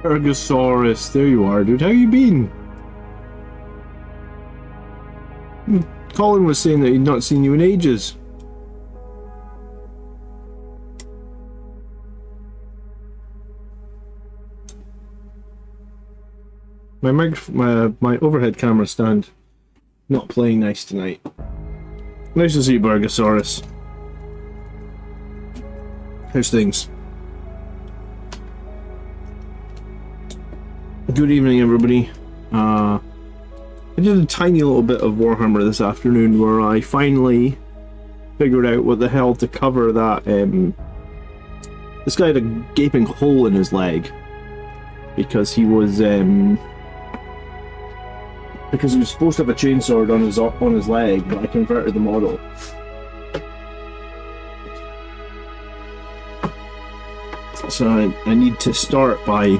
Ergosaurus, there you are, dude. How you been? Colin was saying that he'd not seen you in ages. My overhead camera stand not playing nice tonight. Nice to see you, Ergosaurus. How's things? Good evening, everybody. I did a tiny little bit of Warhammer this afternoon where I finally figured out what the hell to cover that. This guy had a gaping hole in his leg because he was supposed to have a chainsword on his leg, but I converted the model. So I need to start by...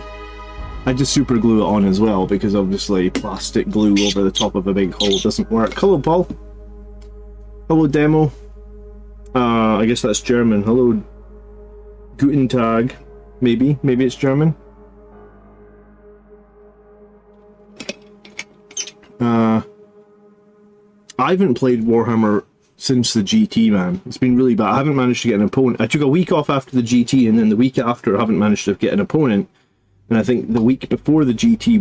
I just super glue it on as well, because obviously plastic glue over the top of a big hole doesn't work. Hello, Paul. Hello, Demo. I guess that's German. Hello, Guten Tag. Maybe it's German. I haven't played Warhammer since the GT, man. It's been really bad. I haven't managed to get an opponent. I took a week off after the GT, and then the week after I haven't managed to get an opponent. And I think the week before the GT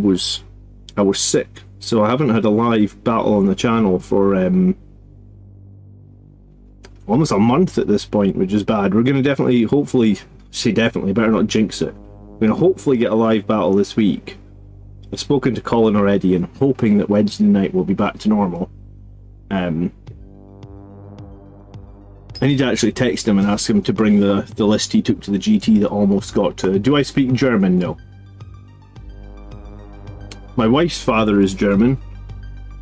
I was sick, so I haven't had a live battle on the channel for almost a month at this point, which is bad. We're going to definitely, hopefully, better not jinx it. We're going to hopefully get a live battle this week. I've spoken to Colin already and hoping that Wednesday night will be back to normal. I need to actually text him and ask him to bring the list he took to the GT that almost got to... Do I speak German? No. My wife's father is German,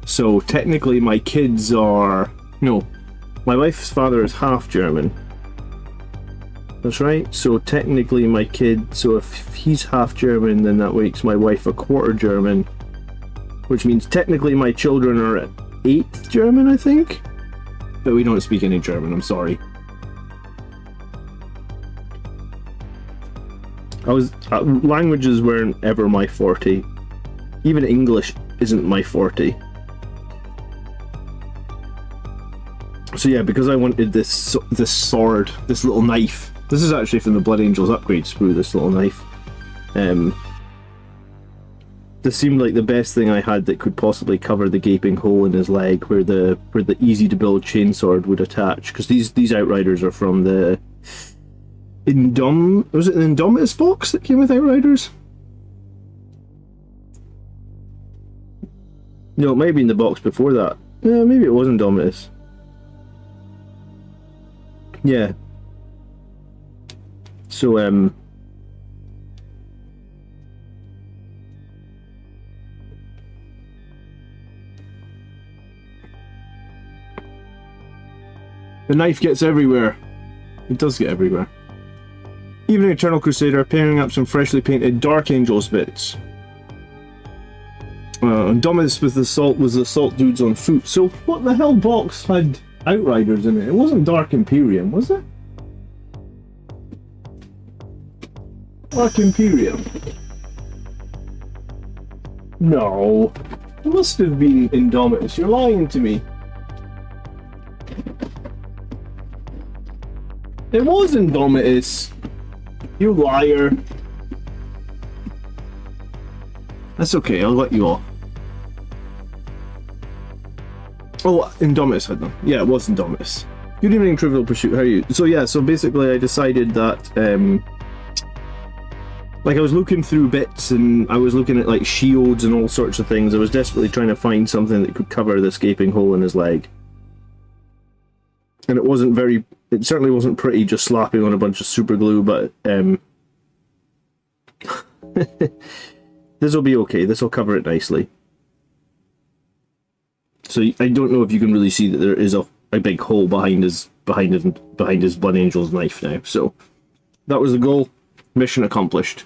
so technically my kids are... No, my wife's father is half German. That's right, so technically my kid... So if he's half German, then that makes my wife a quarter German, which means technically my children are at 8th German, I think? But we don't speak any German, I'm sorry. Languages weren't ever my forte. Even English isn't my forte. So yeah, because I wanted this sword, this little knife. This is actually from the Blood Angels upgrade sprue, this little knife. This seemed like the best thing I had that could possibly cover the gaping hole in his leg where the easy to build chainsword would attach. Because these Outriders are from the was it an Indomitus box that came with Outriders? No, it might have been the box before that. Yeah, maybe it was Indomitus. Yeah. So, the knife gets everywhere. It does get everywhere. Even Eternal Crusader, pairing up some freshly painted Dark Angels bits. Indomitus with the salt was the salt dudes on foot. So what the hell box had Outriders in it? It wasn't Dark Imperium, was it? Dark Imperium. No. It must have been Indomitus. You're lying to me. It was Indomitus. You liar. That's okay, I'll let you off. Oh, Indomitus had them. Yeah, it was Indomitus. Good evening, Trivial Pursuit. How are you? So yeah, so basically I decided that, like I was looking through bits and I was looking at like shields and all sorts of things. I was desperately trying to find something that could cover this gaping hole in his leg. And it certainly wasn't pretty just slapping on a bunch of super glue, but this will be okay. This will cover it nicely. So I don't know if you can really see that there is a big hole behind his Blood Angel's knife now. So that was the goal. Mission accomplished.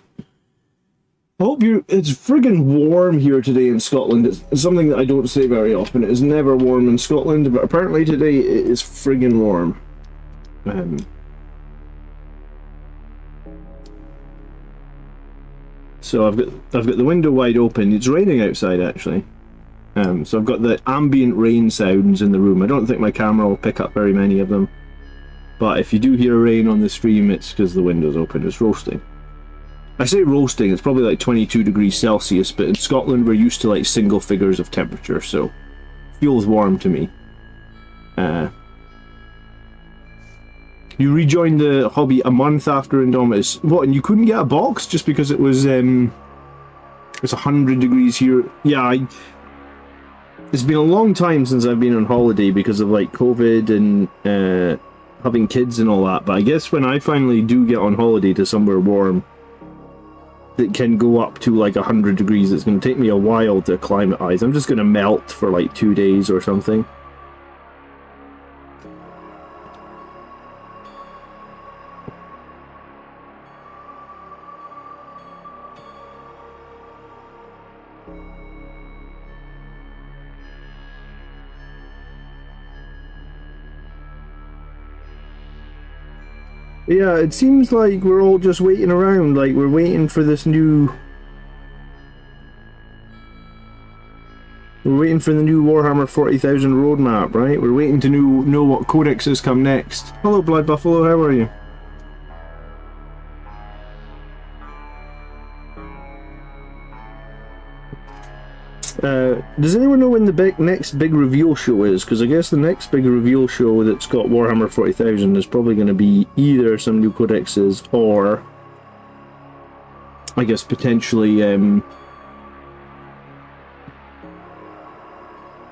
I hope it's friggin' warm here today in Scotland. It's something that I don't say very often. It is never warm in Scotland, but apparently today it is friggin' warm. So I've got the window wide open. It's raining outside actually. So I've got the ambient rain sounds in the room. I don't think my camera will pick up very many of them. But if you do hear rain on the stream, it's because the window's open. It's roasting. I say roasting, it's probably like 22 degrees Celsius, but in Scotland we're used to like single figures of temperature, so it feels warm to me. You rejoined the hobby a month after Indomitus. What, and you couldn't get a box just because it was 100 degrees here? Yeah, it's been a long time since I've been on holiday because of like COVID and having kids and all that, but I guess when I finally do get on holiday to somewhere warm that can go up to like 100 degrees, it's going to take me a while to acclimatize. I'm just going to melt for like 2 days or something. Yeah, it seems like we're all just waiting around, like we're waiting for this new... We're waiting for the new Warhammer 40,000 roadmap, right? We're waiting to know what codexes come next. Hello, Blood Buffalo, how are you? Does anyone know when the next big reveal show is? Because I guess the next big reveal show that's got Warhammer 40,000 is probably going to be either some new codexes or, I guess, potentially a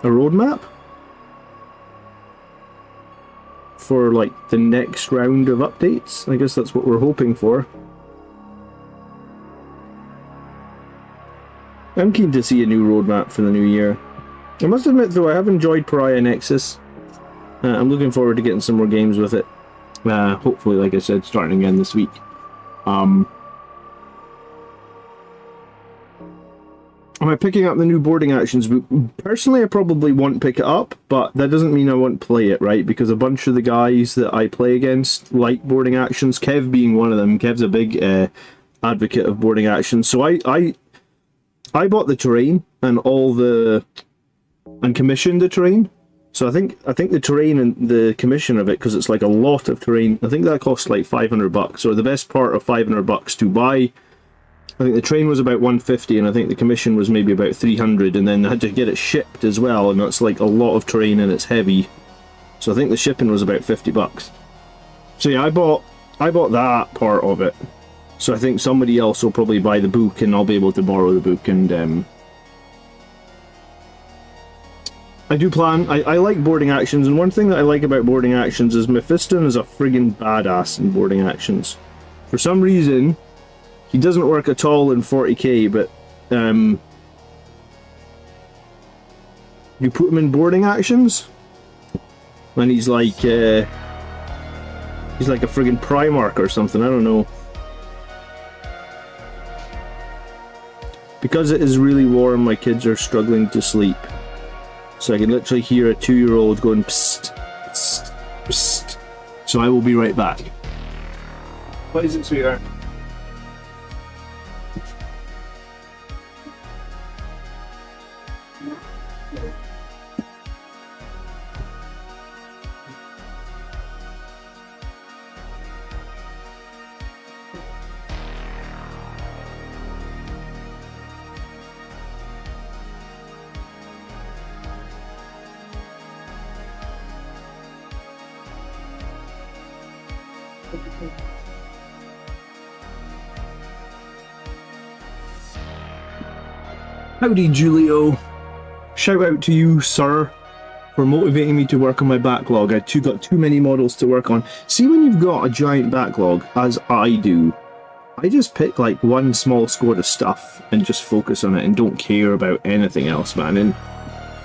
roadmap for like the next round of updates. I guess that's what we're hoping for. I'm keen to see a new roadmap for the new year. I must admit though, I have enjoyed Pariah Nexus. I'm looking forward to getting some more games with it. Hopefully, like I said, starting again this week. Am I picking up the new Boarding Actions book? Personally, I probably won't pick it up, but that doesn't mean I won't play it, right? Because a bunch of the guys that I play against like Boarding Actions, Kev being one of them. Kev's a big advocate of Boarding Actions, so I bought the terrain and commissioned the terrain. So I think the terrain and the commission of it, because it's like a lot of terrain, I think that cost like $500, or the best part of $500 to buy. I think the train was about 150, and I think the commission was maybe about 300, and then I had to get it shipped as well, and that's like a lot of terrain and it's heavy. So I think the shipping was about $50. So yeah, I bought that part of it. So I think somebody else will probably buy the book, and I'll be able to borrow the book. And I do plan. I like Boarding Actions, and one thing that I like about Boarding Actions is Mephiston is a friggin' badass in Boarding Actions. For some reason, he doesn't work at all in 40k, but you put him in Boarding Actions, and he's like a friggin' Primarch or something. I don't know. Because it is really warm, my kids are struggling to sleep. So I can literally hear a 2-year-old going psst, psst, psst. So I will be right back. What is it, sweetheart? Howdy, Julio. Shout out to you, sir, for motivating me to work on my backlog. I got too many models to work on. See, when you've got a giant backlog, as I do, I just pick like one small squad of stuff and just focus on it and don't care about anything else, man. And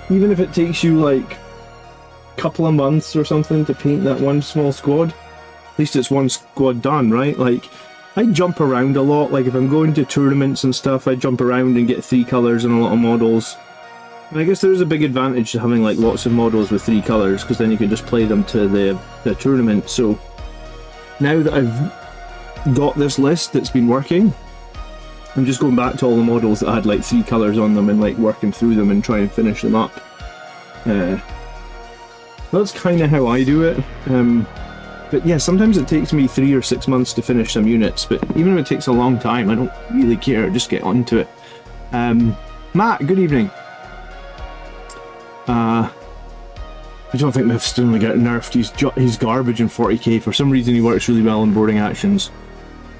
even if it takes you like a couple of months or something to paint that one small squad, at least it's one squad done, right? Like, I jump around a lot. Like, if I'm going to tournaments and stuff, I jump around and get 3 colours and a lot of models. And I guess there's a big advantage to having like lots of models with 3 colours, because then you can just play them to the tournament. So now that I've got this list that's been working, I'm just going back to all the models that had like 3 colours on them and like working through them and trying to finish them up. That's kind of how I do it. But yeah, sometimes it takes me 3 or 6 months to finish some units, but even if it takes a long time, I don't really care, just get onto it. Matt, good evening. I don't think Myth's only get nerfed. He's garbage in 40k. For some reason he works really well in boarding actions.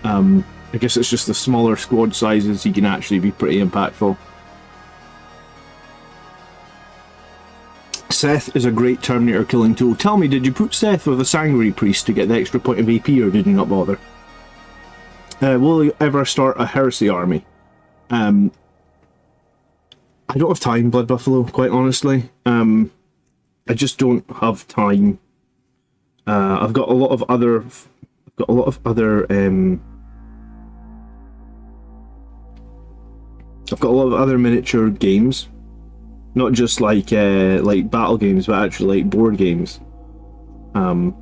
I guess it's just the smaller squad sizes he can actually be pretty impactful. Seth is a great Terminator killing tool. Tell me, did you put Seth with a Sanguinary Priest to get the extra point of AP, or did you not bother? Will you ever start a Heresy army? I don't have time, Blood Buffalo, quite honestly. I just don't have time. I've got a lot of other miniature games, not just like battle games, but actually like board games. And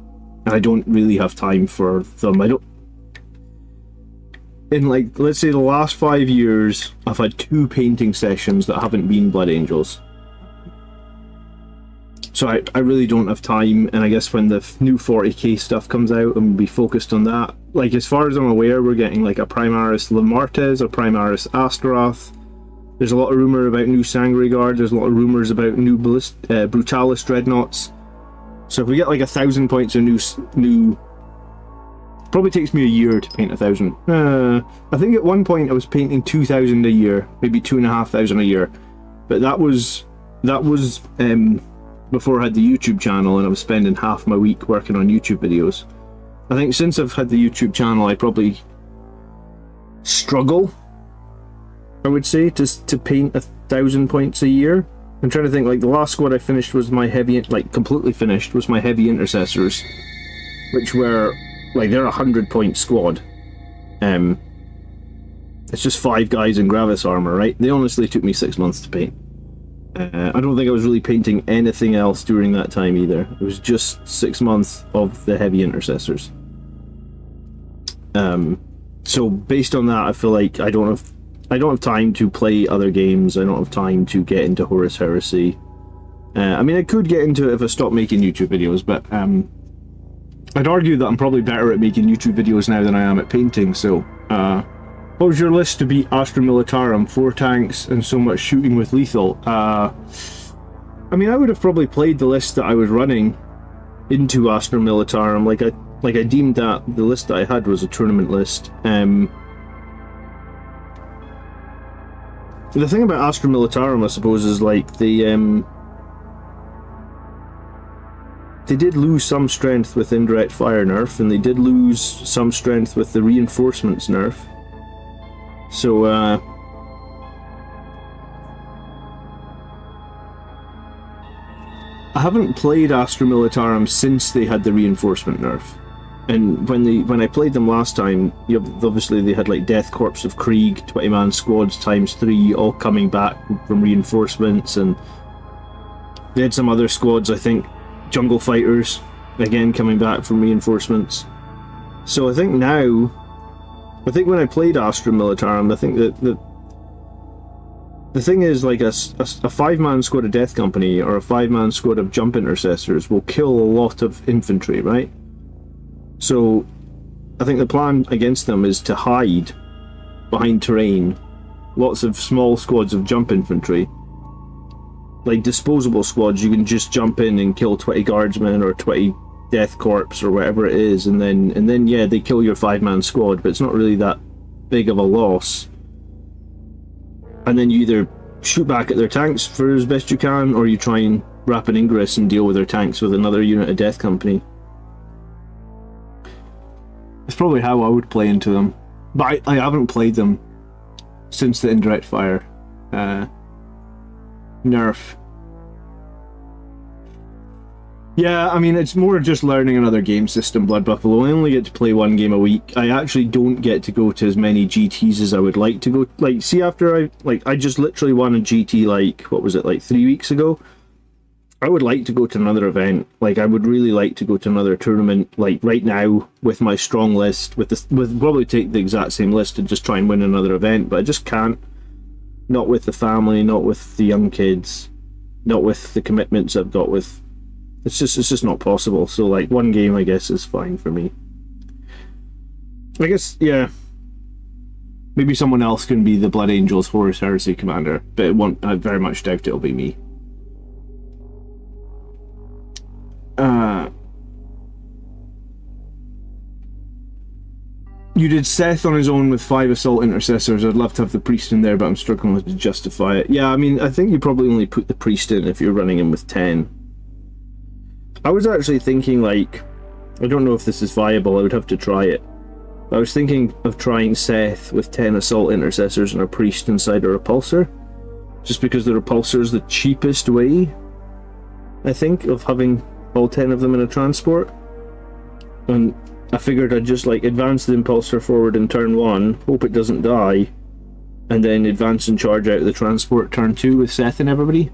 I don't really have time for them. I don't. In like, let's say the last 5 years, I've had 2 painting sessions that haven't been Blood Angels. So I really don't have time, and I guess when the new 40k stuff comes out, I'm going to be focused on that. Like, as far as I'm aware, we're getting like a Primaris Lamartes, a Primaris Astaroth. There's a lot of rumour about new Sangre Guard, there's a lot of rumours about new Brutalis Dreadnoughts. So if we get like 1,000 points of new... Probably takes me a year to paint 1,000. I think at one point I was painting 2,000 a year, maybe 2,500 a year. But that was before I had the YouTube channel, and I was spending half my week working on YouTube videos. I think since I've had the YouTube channel, I probably struggle, I would say, to paint 1,000 points a year. I'm trying to think, like the last squad I finished was my heavy, like completely finished, was my heavy intercessors, which were like, they're 100-point squad. It's just 5 guys in Gravis armor, right? They honestly took me 6 months to paint. I don't think I was really painting anything else during that time either. It was just 6 months of the heavy intercessors. So based on that, I feel like I don't have time to play other games. I don't have time to get into Horus Heresy. I mean, I could get into it if I stopped making YouTube videos, but I'd argue that I'm probably better at making YouTube videos now than I am at painting. So what was your list to beat Astra Militarum? 4 tanks and so much shooting with lethal. I mean, I would have probably played the list that I was running into Astra Militarum. Like I deemed that the list that I had was a tournament list. The thing about Astra Militarum, I suppose, is like they did lose some strength with indirect fire nerf, and they did lose some strength with the reinforcements nerf. So, I haven't played Astra Militarum since they had the reinforcement nerf. And when I played them last time, obviously they had like Death Corps of Krieg, 20-man squads ×3, all coming back from reinforcements, and they had some other squads, I think, Jungle Fighters, again coming back from reinforcements. So I think now, when I played Astra Militarum, I think that the thing is, like a 5-man squad of Death Company or a 5-man squad of Jump Intercessors will kill a lot of infantry, right? So I think the plan against them is to hide behind terrain lots of small squads of Jump Infantry. Like disposable squads, you can just jump in and kill 20 guardsmen or 20 Death Corps or whatever it is, and then yeah, they kill your 5-man squad, but it's not really that big of a loss. And then you either shoot back at their tanks for as best you can, or you try and rapid ingress and deal with their tanks with another unit of Death Company. It's probably how I would play into them, but I haven't played them since the indirect fire nerf. Yeah, I mean, it's more just learning another game system, Blood Buffalo. I only get to play 1 game a week. I actually don't get to go to as many GTs as I would like to go. Like, see, after I just literally won a GT, like, what was it, like 3 weeks ago? I would like to go to another event. Like, I would really like to go to another tournament, like right now, with my strong list, with probably take the exact same list and just try and win another event, but I just can't. Not with the family, not with the young kids, not with the commitments I've got with. It's just not possible. So like one game, I guess, is fine for me. I guess, yeah. Maybe someone else can be the Blood Angels Horus Heresy commander, but I very much doubt it'll be me. You did Seth on his own with 5 Assault Intercessors. I'd love to have the Priest in there, but I'm struggling to justify it. Yeah, I mean, I think you probably only put the Priest in if you're running him with 10. I was actually thinking, like, I don't know if this is viable, I would have to try it. I was thinking of trying Seth with 10 Assault Intercessors and a Priest inside a Repulsor. Just because the Repulsor is the cheapest way, I think, of having all 10 of them in a transport. And I figured I'd just like advance the Impulsor forward in turn 1, hope it doesn't die, and then advance and charge out of the transport turn 2 with Seth and everybody.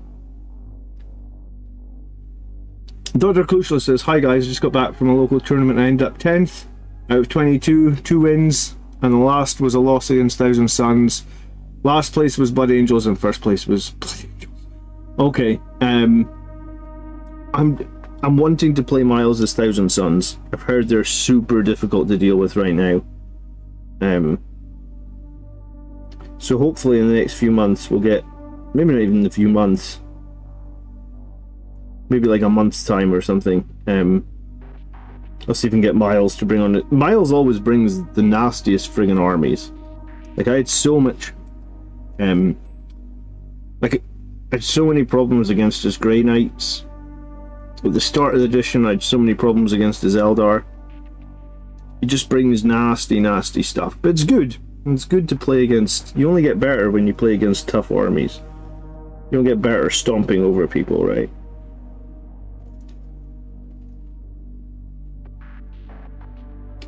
Dr. Kushla says, "Hi guys, just got back from a local tournament and I ended up 10th out of 22, 2 wins, and the last was a loss against Thousand Suns. Last place was Blood Angels and first place was Blood Angels." Okay, I'm wanting to play Miles as Thousand Suns. I've heard they're super difficult to deal with right now. So hopefully in the next few months we'll get, maybe not even a few months, maybe like a month's time or something. I'll see if I can get Miles to bring on it. Miles always brings the nastiest friggin' armies. Like, I had so much, like, I had so many problems against his Grey Knights. At the start of the edition, I had so many problems against his Eldar. He just brings nasty, nasty stuff. But it's good. It's good to play against. You only get better when you play against tough armies. You don't get better stomping over people, right?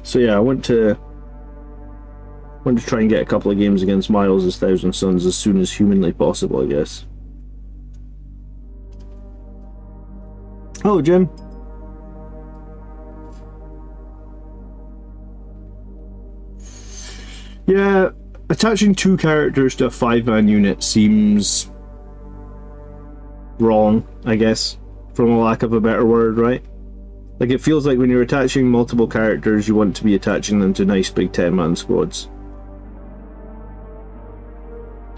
So yeah, I want to try and get a couple of games against Miles as Thousand Suns as soon as humanly possible, I guess. Hello, Jim. Yeah, attaching 2 characters to a 5-man unit seems wrong, I guess, from a lack of a better word, right? Like, it feels like when you're attaching multiple characters, you want to be attaching them to nice big 10-man squads.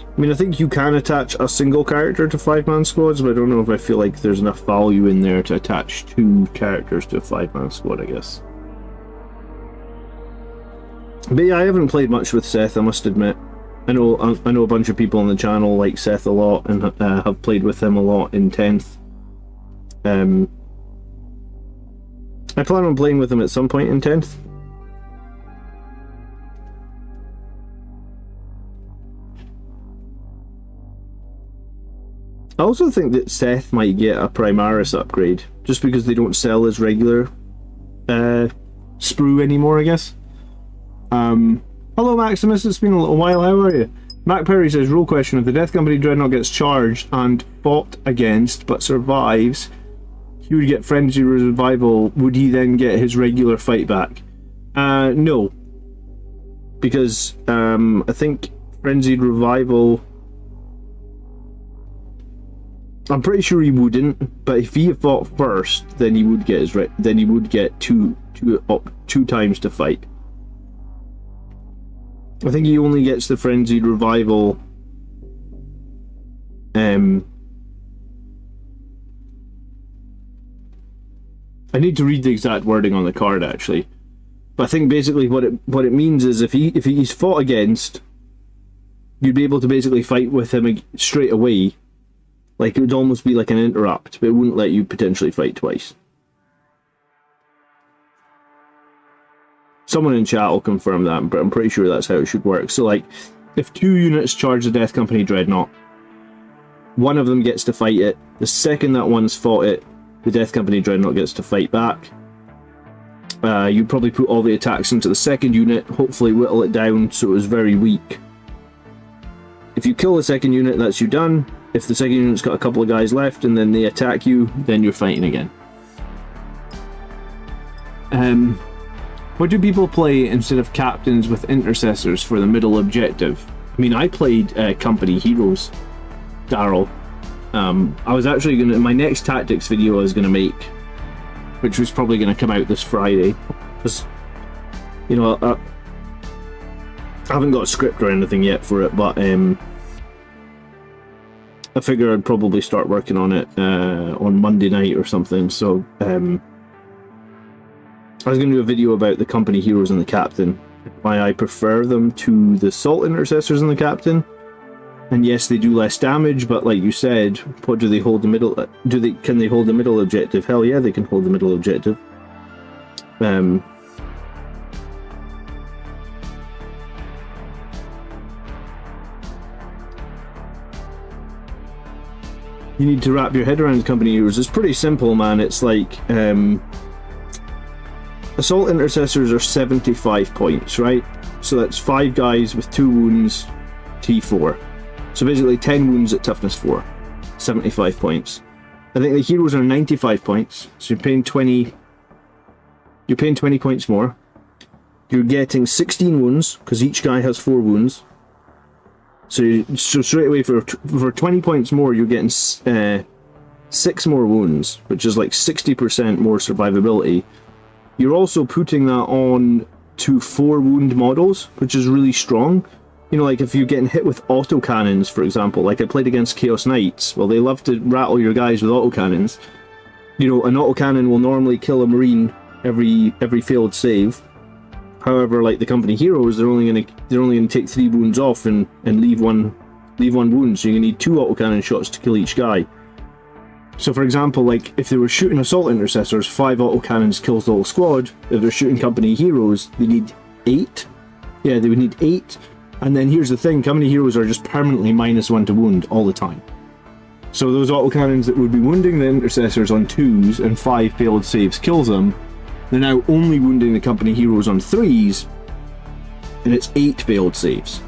I mean, I think you can attach a single character to 5-man squads, but I don't know if I feel like there's enough value in there to attach 2 characters to a 5-man squad, I guess. But yeah, I haven't played much with Seth, I must admit. I know a bunch of people on the channel like Seth a lot and have played with him a lot in 10th. I plan on playing with him at some point in 10th. I also think that Seth might get a Primaris upgrade, just because they don't sell as regular sprue anymore, I guess. Hello Maximus, it's been a little while, how are you? Mac Perry says, rule question, if the Death Company Dreadnought gets charged and fought against but survives, he would get Frenzy Revival, would he then get his regular fight back? No. Because I think Frenzied Revival, I'm pretty sure he wouldn't, but if he fought first, then he would get two times to fight. I think he only gets the Frenzied Revival I need to read the exact wording on the card actually, but I think basically what it means is if he's fought against, you'd be able to basically fight with him straight away. Like, it would almost be like an interrupt, but it wouldn't let you potentially fight twice. Someone in chat will confirm that, but I'm pretty sure that's how it should work. So, like, if 2 units charge the Death Company Dreadnought, one of them gets to fight it. The second that one's fought it, the Death Company Dreadnought gets to fight back. You'd probably put all the attacks into the second unit, hopefully whittle it down so it was very weak. If you kill the second unit, that's you done. if the second unit's got a couple of guys left and then they attack you, then you're fighting again. What do people play instead of captains with intercessors for the middle objective? I mean, I played company heroes, Daryl. I was actually gonna, my next tactics video I was gonna make, which was probably gonna come out this Friday, because, you know, I haven't got a script or anything yet for it, but I figure I'd probably start working on it on Monday night or something. So I was going to do a video about the company heroes and the captain, why I prefer them to the salt intercessors and the captain. And yes, they do less damage, but like you said, what do they hold the middle? Can they hold the middle objective? Hell yeah, they can hold the middle objective. You need to wrap your head around company heroes. It's pretty simple, man. It's like assault intercessors are 75 points, right? So that's 5 guys with 2 wounds, T4. So basically 10 wounds at toughness 4, 75 points. I think the heroes are 95 points, so you're paying 20 points more. You're getting 16 wounds, because each guy has 4 wounds. So straight away for 20 points more, you're getting 6 more wounds, which is like 60% more survivability. You're also putting that on to 4 wound models, which is really strong. You know, like if you're getting hit with autocannons, for example, like I played against Chaos Knights, well, they love to rattle your guys with autocannons. You know, an autocannon will normally kill a Marine every failed save. However, like the company heroes, they're only gonna take 3 wounds off and leave one wound, so you need 2 autocannon shots to kill each guy. So for example, like if they were shooting assault intercessors, 5 autocannons kills the whole squad. If they're shooting company heroes, they need 8. Yeah, they would need 8. And then here's the thing, company heroes are just permanently -1 to wound all the time. So those autocannons that would be wounding the intercessors on 2s and 5 failed saves kills them, they're now only wounding the company heroes on 3s, and it's 8 failed saves.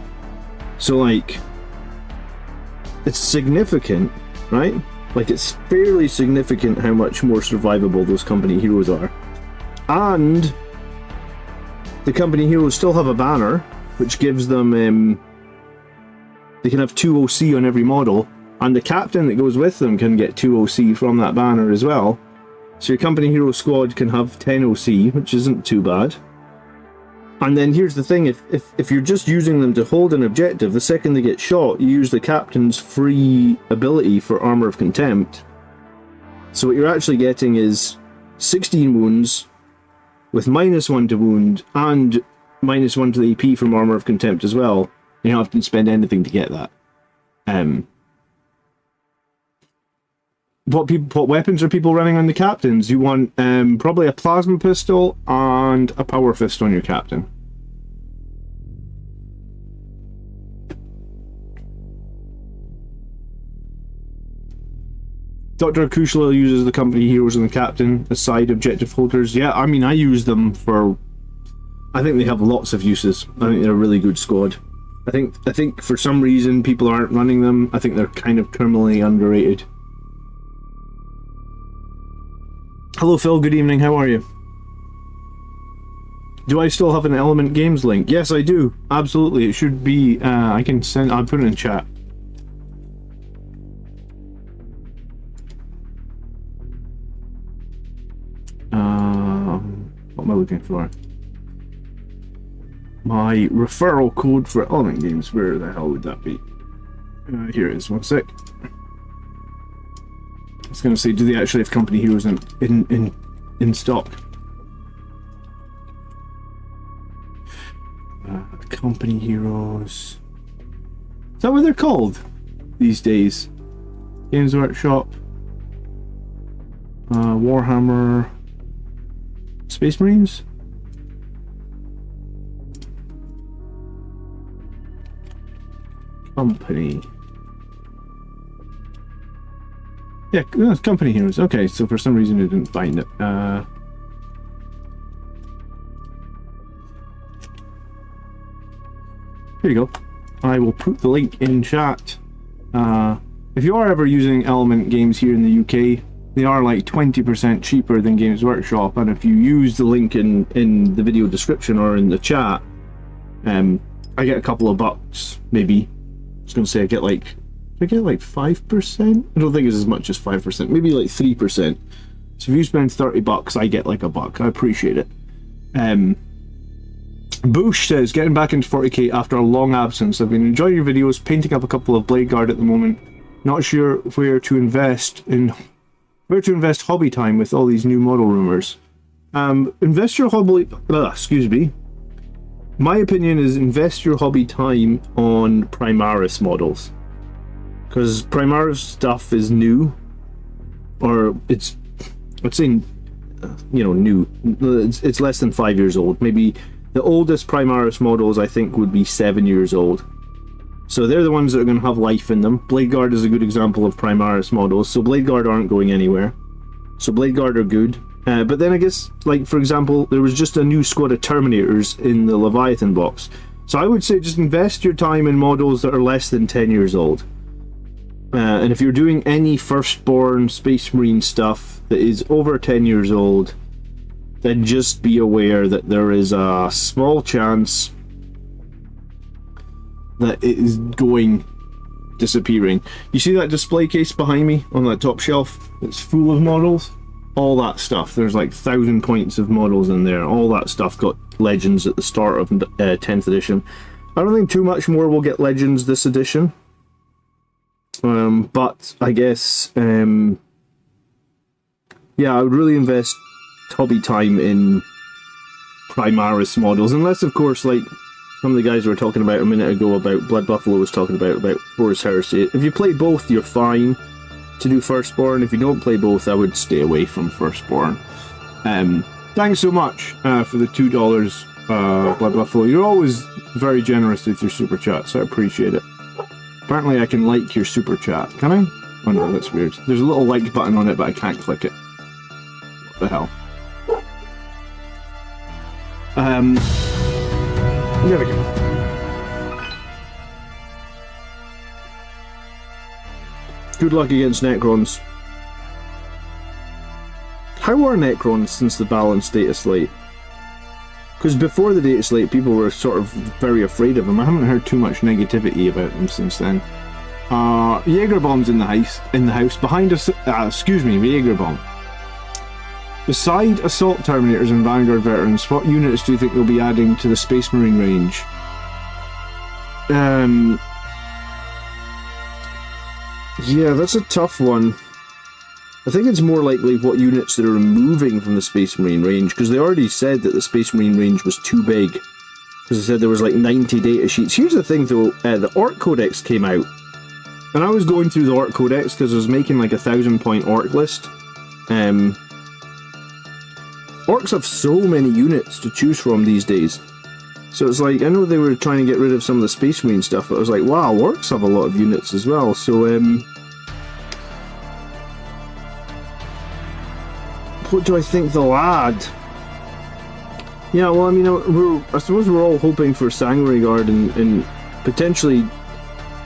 So like, it's significant, right? Like it's fairly significant how much more survivable those company heroes are. And the company heroes still have a banner, which gives them, they can have 2 OC on every model, and the captain that goes with them can get 2 OC from that banner as well. So your company hero squad can have 10 OC, which isn't too bad. And then here's the thing, if you're just using them to hold an objective, the second they get shot, you use the captain's free ability for Armor of Contempt. So what you're actually getting is 16 wounds with -1 to wound and -1 to the AP from Armor of Contempt as well. You don't have to spend anything to get that. What weapons are people running on the captains? You want probably a plasma pistol and a power fist on your captain. Dr. Akushla uses the company heroes and the captain as side objective holders. Yeah, I mean, I use them for... I think they have lots of uses. I think they're a really good squad. I think for some reason people aren't running them. I think they're kind of criminally underrated. Hello Phil, good evening, how are you? Do I still have an Element Games link? Yes, I do. Absolutely, it should be, I'll put it in chat. What am I looking for? My referral code for Element Games, where the hell would that be? Here it is, one sec. I was going to say, do they actually have company heroes in stock? Company heroes. Is that what they're called these days? Games Workshop, Warhammer, Space Marines. Company. Yeah, no, it's company heroes. Okay, so for some reason I didn't find it. Here you go. I will put the link in chat. if you are ever using Element games here in the UK, they are like 20% cheaper than Games Workshop, and if you use the link in the video description or in the chat, I get a couple of bucks, maybe. I was going to say I get like 5%? I don't think it's as much as 5%, maybe like 3%. So if you spend 30 bucks, I get like a buck. I appreciate it. Bush says, getting back into 40k after a long absence. I've been enjoying your videos, painting up a couple of Blade Guard at the moment. Not sure where to invest hobby time with all these new model rumors. Invest your hobby, excuse me. My opinion is invest your hobby time on Primaris models. Because Primaris stuff is new. Or it's saying, you know, new. It's less than 5 years old. Maybe the oldest Primaris models I think would be 7 years old. So they're the ones that are going to have life in them. Blade Guard is a good example of Primaris models. So Blade Guard aren't going anywhere. So Blade Guard are good. But then I guess, like, for example, there was just a new squad of Terminators in the Leviathan box. So I would say just invest your time in models that are less than 10 years old. And if you're doing any Firstborn Space Marine stuff that is over 10 years old, then just be aware that there is a small chance that it is disappearing. You see that display case behind me on that top shelf? It's full of models. All that stuff. There's like 1,000 points of models in there. All that stuff got Legends at the start of 10th edition. I don't think too much more will get Legends this edition. But I guess, yeah, I would really invest hobby time in Primaris models. Unless, of course, like some of the guys were talking about a minute ago about Blood Buffalo was talking about Horus Heresy. If you play both, you're fine to do Firstborn. If you don't play both, I would stay away from Firstborn. Thanks so much for the $2, Blood Buffalo. You're always very generous with your super chat, so I appreciate it. Apparently I can like your super chat. Can I? Oh no, that's weird. There's a little like button on it, but I can't click it. What the hell? There we go. Good luck against Necrons. How are Necrons since the balance data slate? Because before the data slate, people were sort of very afraid of them. I haven't heard too much negativity about them since then. Jaegerbomb's in the house. Behind us, excuse me, Jaegerbomb. Beside Assault Terminators and Vanguard Veterans, what units do you think they'll be adding to the Space Marine range? Yeah, that's a tough one. I think it's more likely what units they're removing from the Space Marine range, because they already said that the Space Marine range was too big. Because they said there was like 90 data sheets. Here's the thing though, the Orc Codex came out. And I was going through the Orc Codex because I was making like a 1,000-point Orc list. Orcs have so many units to choose from these days. So it's like, I know they were trying to get rid of some of the Space Marine stuff, but I was like, wow, Orcs have a lot of units as well. So, what do I think they'll add? Yeah, well, I mean, I suppose we're all hoping for Sanguinary Guard and potentially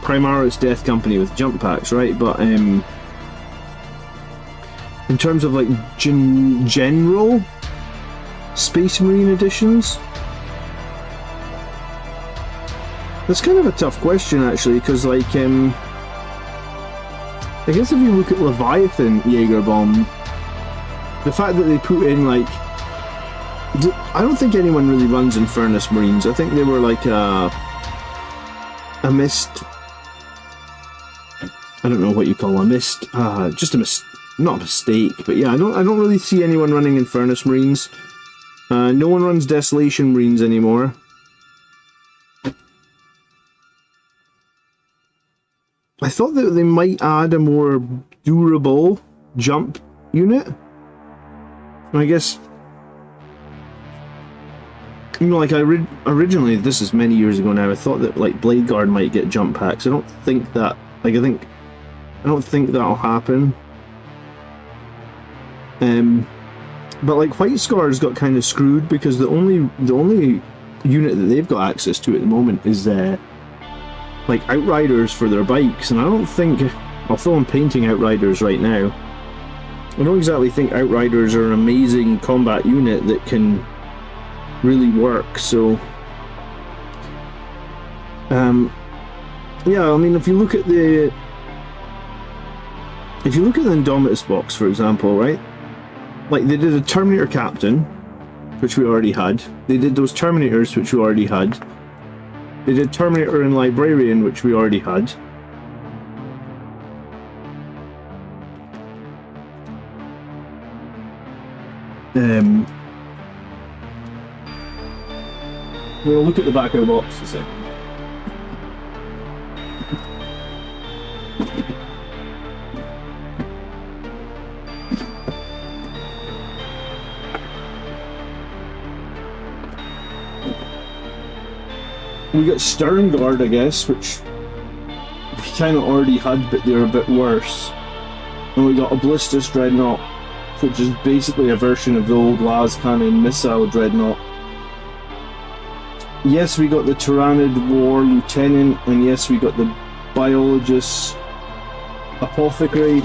Primaris Death Company with jump packs, right? But in terms of like general Space Marine editions, that's kind of a tough question actually, because like I guess if you look at Leviathan Jaegerbomb, the fact that they put in like, I don't think anyone really runs Infernus Marines. I think they were like a missed, I don't know what you call a missed, just a not a mistake, but yeah, I don't really see anyone running Infernus Marines. No one runs Desolation Marines anymore. I thought that they might add a more durable jump unit. And I guess, you know, like originally, this is many years ago now, I thought that like Blade Guard might get jump packs. I don't think that, like I don't think that'll happen. But like White Scar's got kind of screwed because the only unit that they've got access to at the moment is like Outriders for their bikes, and I don't think Although I'm painting Outriders right now, I don't exactly think Outriders are an amazing combat unit that can really work, so... yeah, I mean, if you look at the Indomitus box, for example, right? Like, they did a Terminator Captain, which we already had. They did those Terminators, which we already had. They did Terminator and Librarian, which we already had. We'll look at the back of the box a second. We got Sterngard, I guess, which we kind of already had, but they're a bit worse. And we got a Ballistus Dreadnought, which is basically a version of the old las cannon missile dreadnought. Yes, we got the Tyrannid War Lieutenant, and yes, we got the Biologist Apothecary.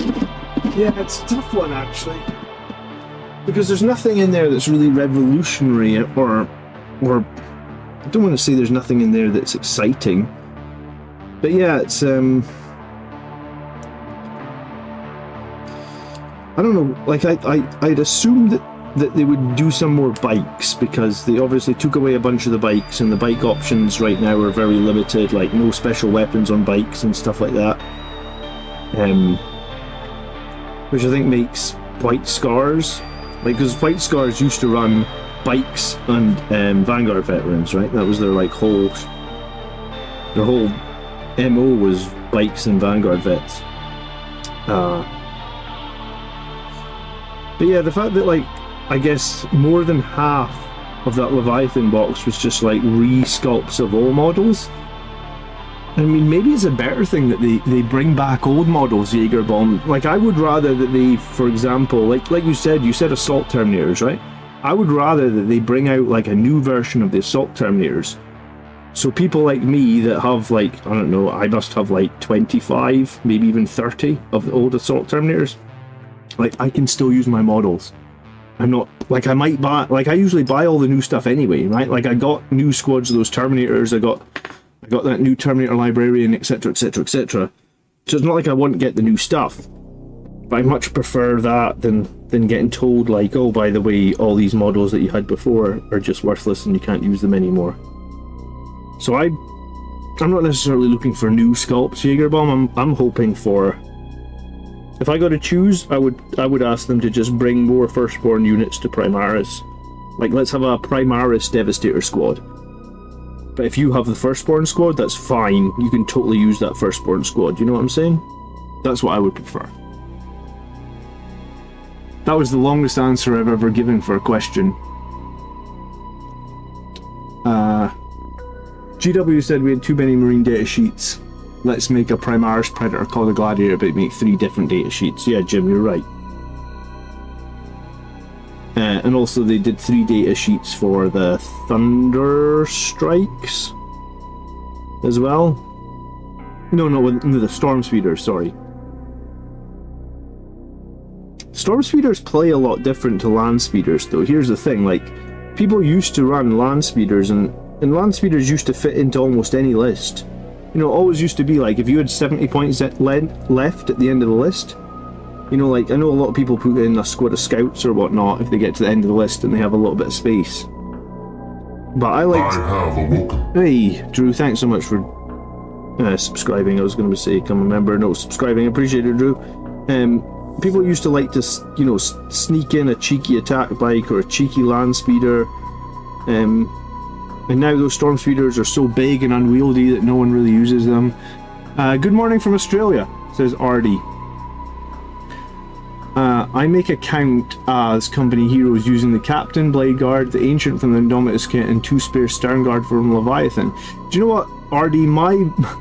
Yeah, it's a tough one, actually, because there's nothing in there that's really revolutionary, or I don't want to say there's nothing in there that's exciting, but yeah, it's I don't know, like I'd assumed that they would do some more bikes, because they obviously took away a bunch of the bikes, and the bike options right now are very limited, like no special weapons on bikes and stuff like that, which I think makes White Scars, like, because White Scars used to run bikes and Vanguard veterans, right? That was their whole MO was bikes and Vanguard vets. But yeah, the fact that, like, I guess more than half of that Leviathan box was just like re-sculpts of old models. I mean, maybe it's a better thing that they bring back old models, Jaegerbomb. Like, I would rather that they, for example, like you said Assault Terminators, right? I would rather that they bring out like a new version of the Assault Terminators. So people like me that have, like, I don't know, I must have like 25, maybe even 30 of the old Assault Terminators. Like, I can still use my models. I'm not, like, I might buy, like, I usually buy all the new stuff anyway, right? Like, I got new squads of those Terminators, I got that new Terminator Librarian, etc, etc, etc. So it's not like I won't get the new stuff. But I much prefer that than getting told, like, oh, by the way, all these models that you had before are just worthless and you can't use them anymore. So I'm not necessarily looking for new sculpts, Jaegerbomb. I'm hoping for... If I got to choose, I would ask them to just bring more Firstborn units to Primaris. Like, let's have a Primaris Devastator squad. But if you have the Firstborn squad, that's fine. You can totally use that Firstborn squad. You know what I'm saying? That's what I would prefer. That was the longest answer I've ever given for a question. GW said we had too many Marine data sheets. Let's make a Primaris Predator called a Gladiator, but make 3 different data sheets. Yeah, Jim, you're right. And also they did 3 data sheets for the Thunder Strikes as well. No, the Storm Speeders, sorry. Storm Speeders play a lot different to Land Speeders, though. Here's the thing, like, people used to run Land Speeders, and Land Speeders used to fit into almost any list. You know, it always used to be like, if you had 70 points left at the end of the list, you know, like, I know a lot of people put in a squad of scouts or whatnot if they get to the end of the list and they have a little bit of space. But I like... Hey, Drew, thanks so much for subscribing. I was going to say become a member. No, subscribing. Appreciate it, Drew. People used to like to, you know, sneak in a cheeky attack bike or a cheeky land speeder. And now those storm speeders are so big and unwieldy that no one really uses them. Good morning from Australia, says Ardy. I make a count as company heroes using the Captain, Blade Guard, the Ancient from the Indomitus kit, and 2 spare Stern Guard from Leviathan. Do you know what, Ardy?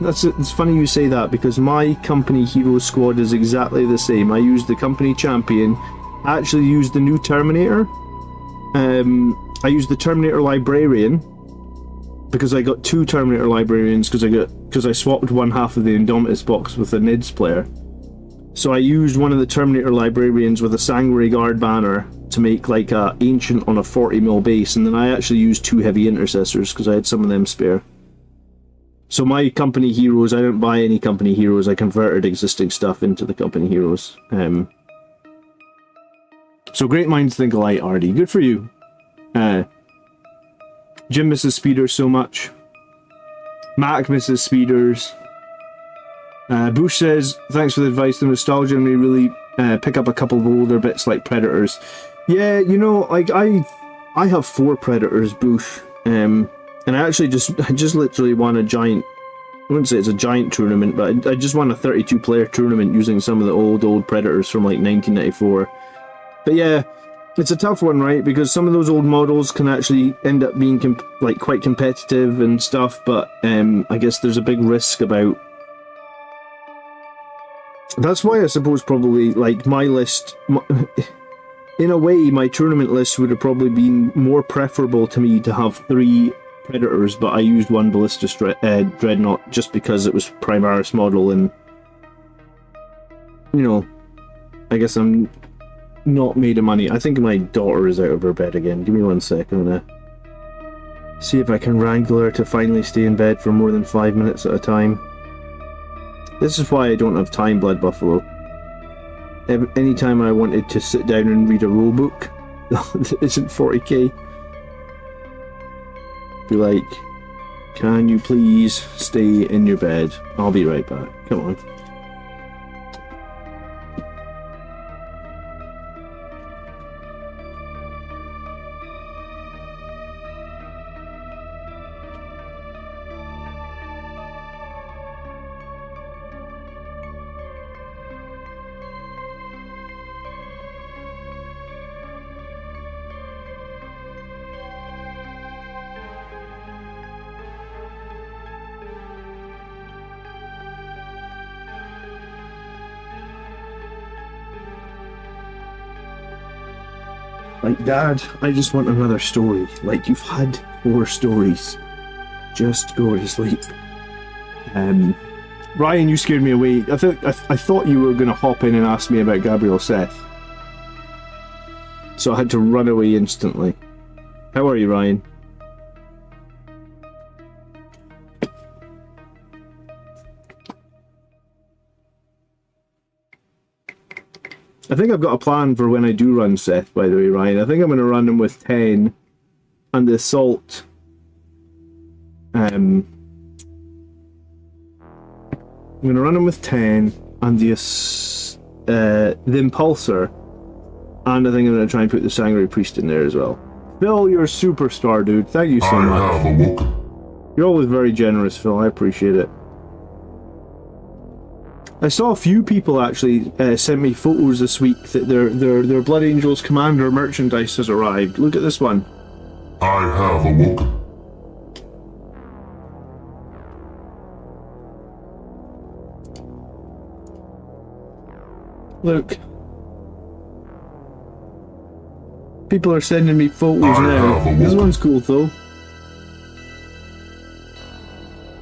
It's funny you say that, because my company hero squad is exactly the same. I used the company champion. I actually used the new Terminator. I used the Terminator Librarian because I got 2 Terminator Librarians because I swapped one half of the Indomitus box with the NIDS player. So I used one of the Terminator librarians with a Sangre Guard banner to make like a ancient on a 40mm base, and then I actually used 2 heavy intercessors because I had some of them spare. So my company heroes, I didn't buy any company heroes, I converted existing stuff into the company heroes. So great minds think alike, Ardy. Good for you. Jim misses speeders so much. Mac misses speeders. Bush says, thanks for the advice. The nostalgia made me really pick up a couple of older bits like Predators. Yeah, you know, like I have 4 Predators, Bush. And I actually just literally won a giant, I wouldn't say it's a giant tournament, but I just won a 32-player tournament using some of the old Predators from like 1994. But yeah, it's a tough one, right? Because some of those old models can actually end up being like quite competitive and stuff, but I guess there's a big risk about. That's why I suppose probably like my list, in a way, my tournament list would have probably been more preferable to me to have 3 Predators, but I used 1 Ballistic Dreadnought just because it was Primaris model, and you know, I guess I'm not made of money. I think my daughter is out of her bed again. Give me 1 sec. I'm gonna see if I can wrangle her to finally stay in bed for more than 5 minutes at a time. This is why I don't have time, Blood Buffalo. Anytime I wanted to sit down and read a rule book that isn't 40k, be like, can you please stay in your bed? I'll be right back. Come on. Like, Dad, I just want another story. Like, you've had 4 stories. Just go to sleep. Ryan, you scared me away. I thought you were going to hop in and ask me about Gabriel Seth. So I had to run away instantly. How are you, Ryan? I think I've got a plan for when I do run Seth, by the way, Ryan. I think I'm going to run him with 10 and the Assault. I'm going to run him with 10 and the Impulsor. And I think I'm going to try and put the Sangre Priest in there as well. Phil, you're a superstar, dude. Thank you so much. You're always very generous, Phil. I appreciate it. I saw a few people actually sent me photos this week that their Blood Angels Commander merchandise has arrived. Look at this one. I have awoken. Look. People are sending me photos now. This one's cool though.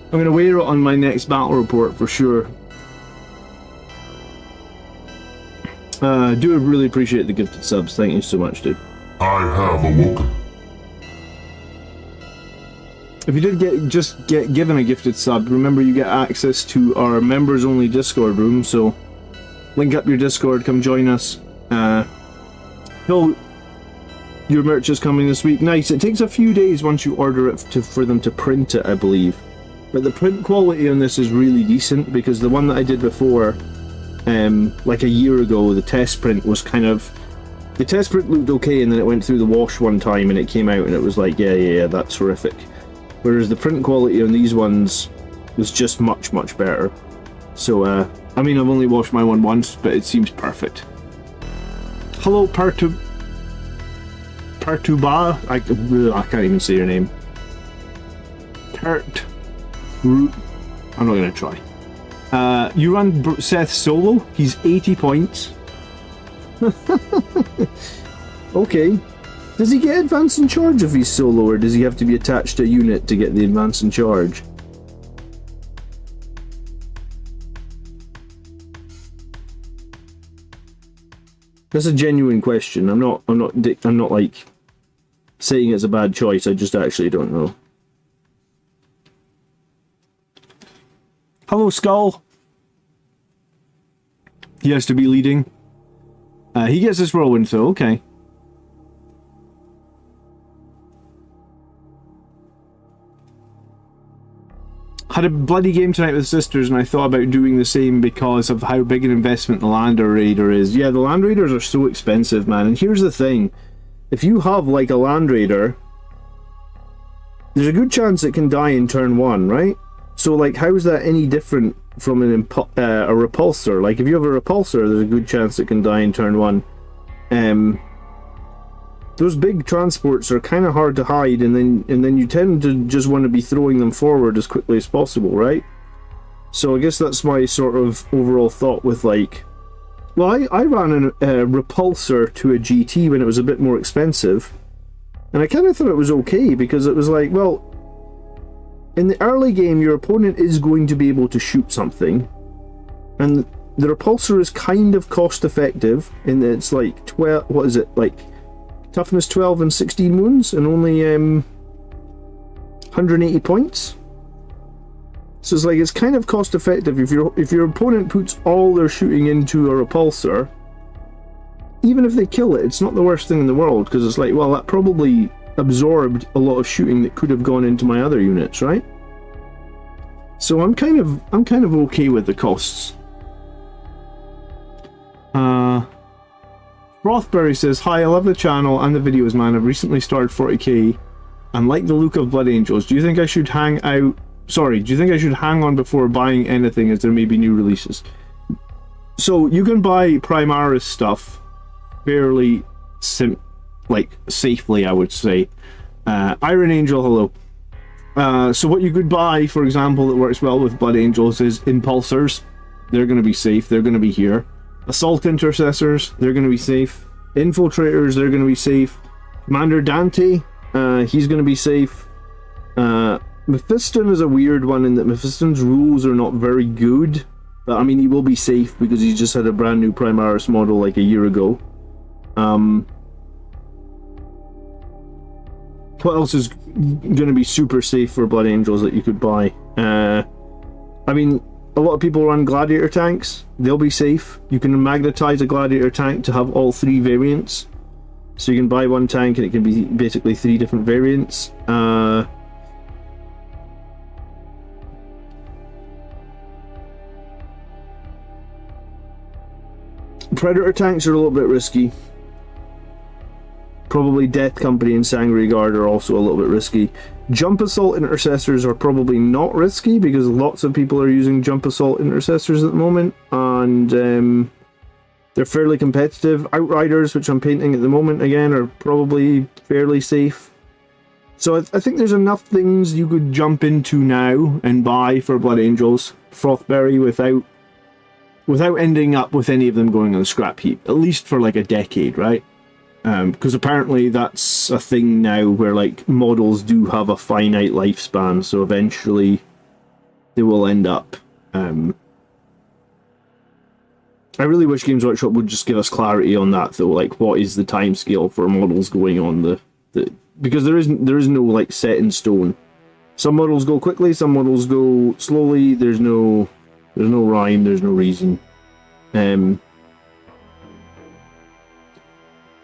I'm going to wear it on my next battle report for sure. Do really appreciate the gifted subs. Thank you so much, dude. I have awoken. If you did get given a gifted sub, remember you get access to our members only Discord room, so link up your Discord, come join us. Phil, your merch is coming this week. Nice. It takes a few days once you order it for them to print it, I believe. But the print quality on this is really decent, because the one that I did before, like a year ago, the test print was kind of... The test print looked okay, and then it went through the wash one time and it came out and it was like, yeah, that's horrific. Whereas the print quality on these ones was just much better. So, I mean, I've only washed my one once, but it seems perfect. Hello, Pertuba? I can't even say your name. I'm not going to try. You run Seth solo? He's 80 points. Okay. Does he get advance in charge if he's solo, or does he have to be attached to a unit to get the advance in charge? That's a genuine question. I'm not like saying it's a bad choice. I just actually don't know. Hello, Skull. He has to be leading. He gets this whirlwind, so okay. Had a bloody game tonight with sisters, and I thought about doing the same because of how big an investment the Land Raider is. Yeah, the Land Raiders are so expensive, man. And here's the thing. If you have, like, a Land Raider, there's a good chance it can die in turn 1, right? So, like, how is that any different from a repulsor? Like, if you have a repulsor, there's a good chance it can die in turn 1. Those big transports are kind of hard to hide, and then you tend to just want to be throwing them forward as quickly as possible, right? So I guess that's my sort of overall thought with, like... Well, I ran a repulsor to a GT when it was a bit more expensive, and I kind of thought it was okay, because it was like, well, in the early game, your opponent is going to be able to shoot something, and the repulsor is kind of cost-effective, in that it's like 12... What is it? Like... Toughness 12 and 16 wounds, and only 180 points. So it's like, it's kind of cost effective. If your opponent puts all their shooting into a repulsor, even if they kill it, it's not the worst thing in the world, because it's like, well, that probably absorbed a lot of shooting that could have gone into my other units, right? So I'm kind of okay with the costs. Rothbury says, "Hi, I love the channel and the videos, man. I've recently started 40k and like the look of Blood Angels. Do you think I should hang on before buying anything, as there may be new releases?" So you can buy Primaris stuff fairly safely, I would say. Iron Angel, hello. So what you could buy, for example, that works well with Blood Angels is Impulsors. They're going to be safe. They're going to be here. Assault Intercessors, they're going to be safe. Infiltrators, they're going to be safe. Commander Dante, he's going to be safe. Mephiston is a weird one in that Mephiston's rules are not very good. But I mean, he will be safe because he's just had a brand new Primaris model like a year ago. What else is going to be super safe for Blood Angels that you could buy? I mean, a lot of people run Gladiator tanks. They'll be safe. You can magnetize a Gladiator tank to have all 3 variants. So you can buy one tank and it can be basically 3 different variants. Predator tanks are a little bit risky. Probably Death Company and Sangria Guard are also a little bit risky. Jump Assault Intercessors are probably not risky because lots of people are using Jump Assault Intercessors at the moment, and they're fairly competitive. Outriders, which I'm painting at the moment, again, are probably fairly safe. So I think there's enough things you could jump into now and buy for Blood Angels, Frothberry, without ending up with any of them going on the scrap heap, at least for like a decade, right? Because apparently that's a thing now where like models do have a finite lifespan, so eventually they will end up. I really wish Games Workshop would just give us clarity on that, though. Like, what is the time scale for models going on the because there is no like set in stone. Some models go quickly, some models go slowly. There's no rhyme, there's no reason.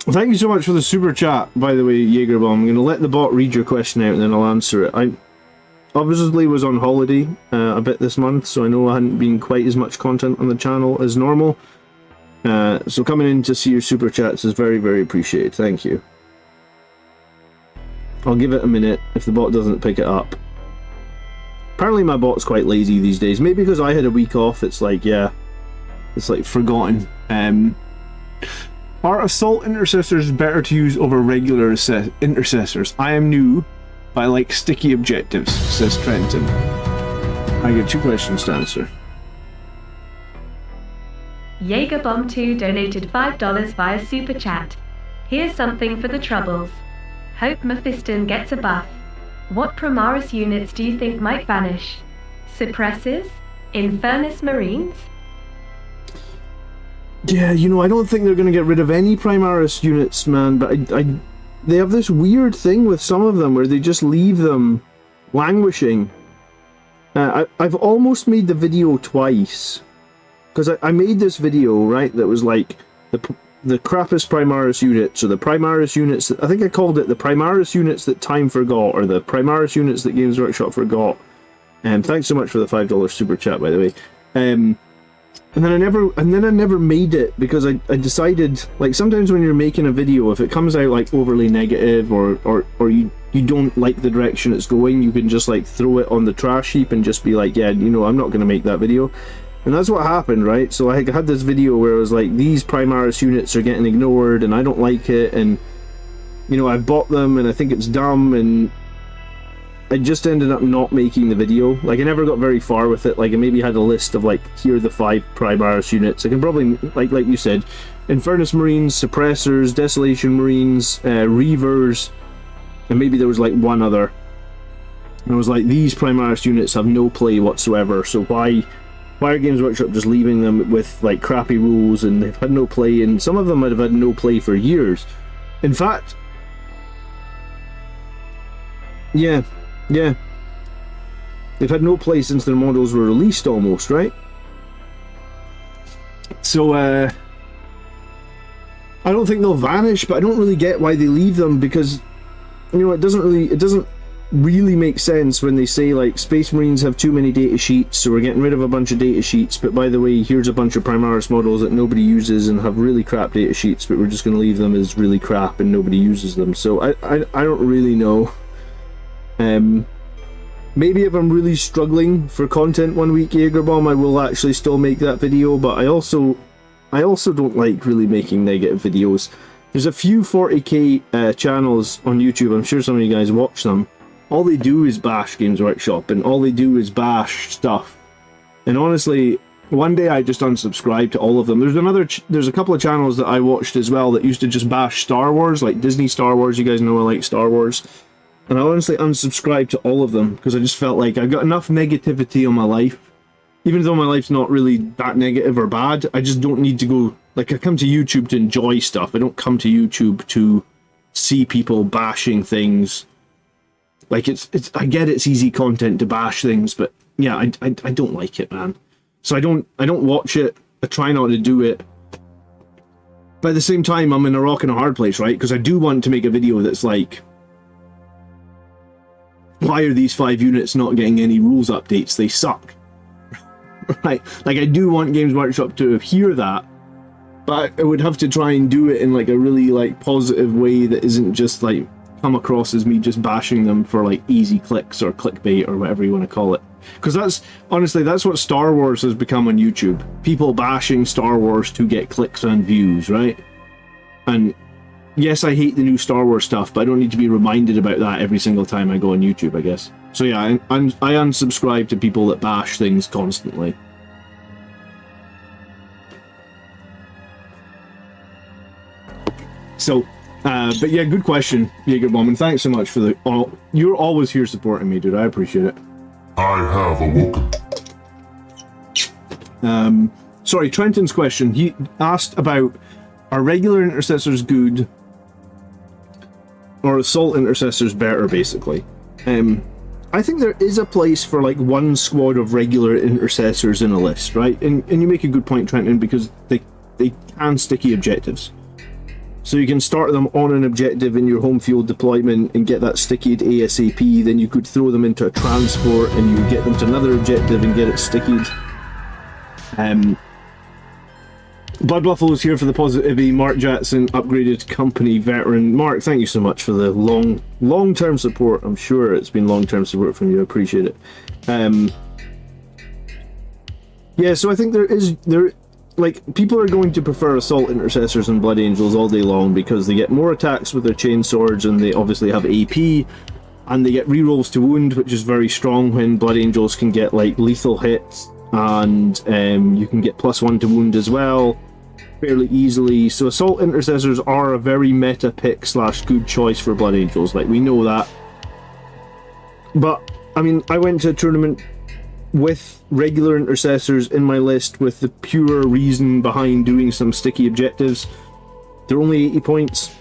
Thank you so much for the super chat, by the way, Jaegerbomb. I'm going to let the bot read your question out and then I'll answer it. I obviously was on holiday a bit this month, so I know I hadn't been quite as much content on the channel as normal. So coming in to see your super chats is very, very appreciated. Thank you. I'll give it a minute if the bot doesn't pick it up. Apparently my bot's quite lazy these days. Maybe because I had a week off, it's like, yeah, it's like forgotten. Are Assault Intercessors better to use over regular Intercessors? I am new, but I like sticky objectives, says Trenton. I get 2 questions to answer. Jaegerbomb2 donated $5 via Super Chat. Here's something for the troubles. Hope Mephiston gets a buff. What Primaris units do you think might vanish? Suppressors? Infernus Marines? Yeah, you know, I don't think they're going to get rid of any Primaris units, man, but they have this weird thing with some of them where they just leave them languishing. I've almost made the video twice, because I made this video, right, that was like the crappiest Primaris units, or the Primaris units that, I think I called it the Primaris units that time forgot, or the Primaris units that Games Workshop forgot. Thanks so much for the $5 super chat, by the way. And then I never made it, because I decided, like, sometimes when you're making a video, if it comes out like overly negative, or you don't like the direction it's going, you can just like throw it on the trash heap and just be like, yeah, you know, I'm not going to make that video. And that's what happened, right? So I had this video where it was like, these Primaris units are getting ignored and I don't like it, and you know, I've bought them and I think it's dumb, and I just ended up not making the video. Like, I never got very far with it. Like, I maybe had a list of like, here are the 5 Primaris units. I can probably, like you said, Infernus Marines, Suppressors, Desolation Marines, Reavers, and maybe there was like one other. And I was like, these Primaris units have no play whatsoever, so why are Games Workshop just leaving them with like crappy rules, and they've had no play, and some of them might have had no play for years. In fact, yeah, they've had no play since their models were released almost, right? So I don't think they'll vanish, but I don't really get why they leave them, because you know, it doesn't really make sense when they say like, Space Marines have too many data sheets, so we're getting rid of a bunch of data sheets, but by the way, here's a bunch of Primaris models that nobody uses and have really crap data sheets, but we're just going to leave them as really crap and nobody uses them. So I don't really know. Maybe if I'm really struggling for content one week, Jaegerbomb, I will actually still make that video, but I also don't like really making negative videos. There's a few 40k channels on YouTube, I'm sure some of you guys watch them. All they do is bash Games Workshop, and all they do is bash stuff. And honestly, one day I just unsubscribed to all of them. There's a couple of channels that I watched as well that used to just bash Star Wars, like Disney Star Wars. You guys know I like Star Wars. And I honestly unsubscribed to all of them, because I just felt like I've got enough negativity on my life. Even though my life's not really that negative or bad, I just don't need to go... Like, I come to YouTube to enjoy stuff. I don't come to YouTube to see people bashing things. Like, I get it's easy content to bash things, but yeah, I don't like it, man. So I don't watch it. I try not to do it. But at the same time, I'm in a rock and a hard place, right? Because I do want to make a video that's like, why are these 5 units not getting any rules updates? They suck. Right? Like, I do want Games Workshop to hear that, but I would have to try and do it in like a really like positive way that isn't just like come across as me just bashing them for like easy clicks or clickbait or whatever you want to call it. Because that's, honestly, that's what Star Wars has become on YouTube. People bashing Star Wars to get clicks and views, right? And yes, I hate the new Star Wars stuff, but I don't need to be reminded about that every single time I go on YouTube, I guess. So yeah, I unsubscribe to people that bash things constantly. So, but yeah, good question, Jaegerbomb, and thanks so much for the... you're always here supporting me, dude. I appreciate it. I have awoken. Sorry, Trenton's question. He asked about, are regular intercessors good, or assault intercessors better, basically? I think there is a place for like one squad of regular intercessors in a list, right? And you make a good point, Trenton, because they can sticky objectives. So you can start them on an objective in your home field deployment and get that stickied ASAP, then you could throw them into a transport and you get them to another objective and get it stickied. Blood Buffalo's here for the positivity. Mark Jackson, upgraded company veteran. Mark, thank you so much for the long-term support. I'm sure it's been long-term support from you. I appreciate it. Yeah, so I think like, people are going to prefer assault intercessors and blood angels all day long because they get more attacks with their chain swords, and they obviously have AP, and they get rerolls to wound, which is very strong when blood angels can get like lethal hits, and you can get +1 to wound as well fairly easily. So assault intercessors are a very meta pick / good choice for blood angels, like, we know that. But I mean, I went to a tournament with regular intercessors in my list with the pure reason behind doing some sticky objectives. They're only 80 points.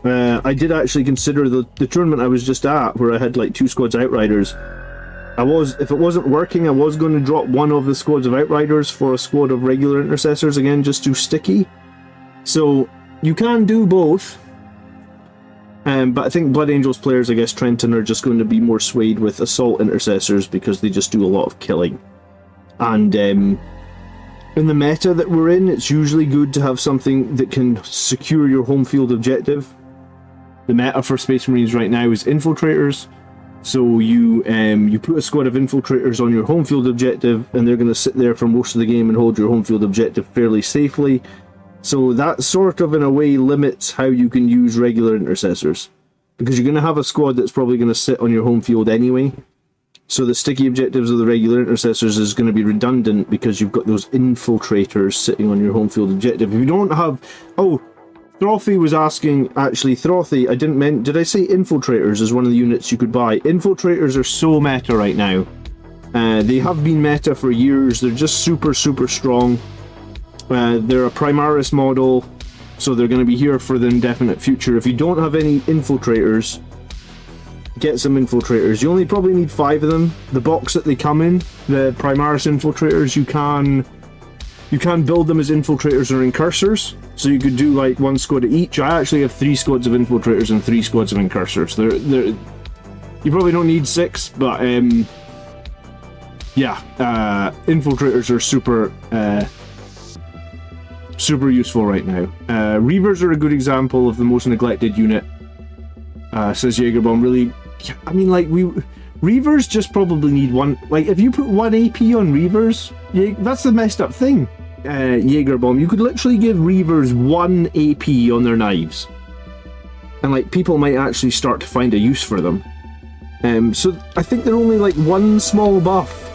I did actually consider the tournament I was just at, where I had like 2 squads of Outriders. If it wasn't working, I was going to drop one of the squads of Outriders for a squad of regular intercessors, again, just do sticky. So, you can do both. But I think Blood Angels players, I guess Trenton, are just going to be more swayed with Assault Intercessors because they just do a lot of killing. And in the meta that we're in, it's usually good to have something that can secure your home field objective. The meta for Space Marines right now is Infiltrators. So you put a squad of Infiltrators on your home field objective, and they're going to sit there for most of the game and hold your home field objective fairly safely. So that sort of, in a way, limits how you can use regular intercessors. Because you're going to have a squad that's probably going to sit on your home field anyway. So the sticky objectives of the regular intercessors is going to be redundant because you've got those Infiltrators sitting on your home field objective. If you don't have... Oh, Throthy was asking... Actually, Throthy, I didn't mean... Did I say Infiltrators is one of the units you could buy? Infiltrators are so meta right now. They have been meta for years. They're just super, super strong. They're a Primaris model, so they're going to be here for the indefinite future. If you don't have any Infiltrators, get some Infiltrators. You only probably need 5 of them. The box that they come in, the Primaris Infiltrators, you can build them as Infiltrators or Incursors. So you could do like 1 squad of each. I actually have 3 squads of Infiltrators and 3 squads of Incursors. You probably don't need 6, but yeah, Infiltrators are super useful right now. Reavers are a good example of the most neglected unit, says Jaegerbomb. Really, I mean, like, Reavers just probably need 1, like, if you put 1 AP on Reavers, that's the messed up thing, Jaegerbomb. You could literally give Reavers 1 AP on their knives, and like, people might actually start to find a use for them. So I think they're only like 1 small buff.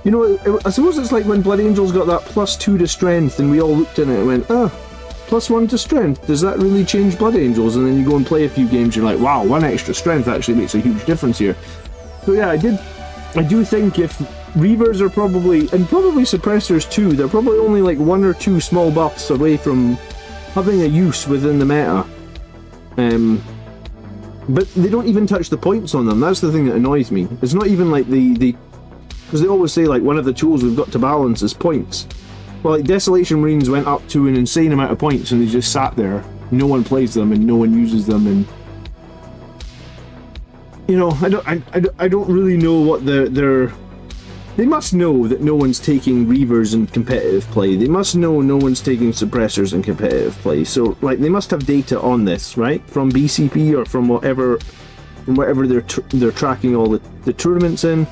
You know, I suppose it's like when Blood Angels got that +2 to strength, and we all looked at it and went, +1 to strength, does that really change Blood Angels? And then you go and play a few games, you're like, wow, 1 extra strength actually makes a huge difference here. So yeah, I do think if Reavers are probably, and probably Suppressors too, they're probably only like 1 or 2 small buffs away from having a use within the meta. But they don't even touch the points on them. That's the thing that annoys me. It's not even like because they always say, like, one of the tools we've got to balance is points. Well, like, Desolation Marines went up to an insane amount of points and they just sat there. No one plays them and no one uses them, and... You know, I don't really know what they're... They must know that no one's taking Reavers in competitive play. They must know no one's taking Suppressors in competitive play. So, like, they must have data on this, right? From BCP or from whatever they're tracking all the tournaments in.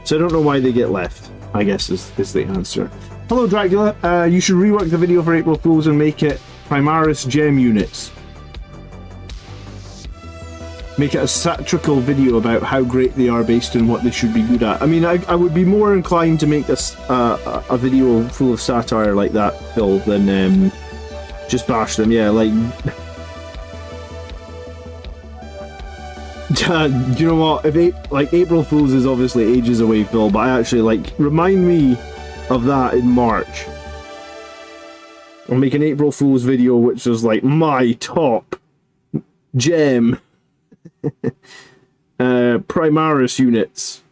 So I don't know why they get left, I guess is the answer. Hello Dracula, you should rework the video for April Fools and make it Primaris gem units. Make it a satirical video about how great they are based on what they should be good at. I mean, I would be more inclined to make this a video full of satire like that, Phil, than just bash them. Yeah, like... Do you know what? If April Fools is obviously ages away, Phil, but I actually, like, remind me of that in March. I'll make an April Fools video which is like my top gem Primaris units.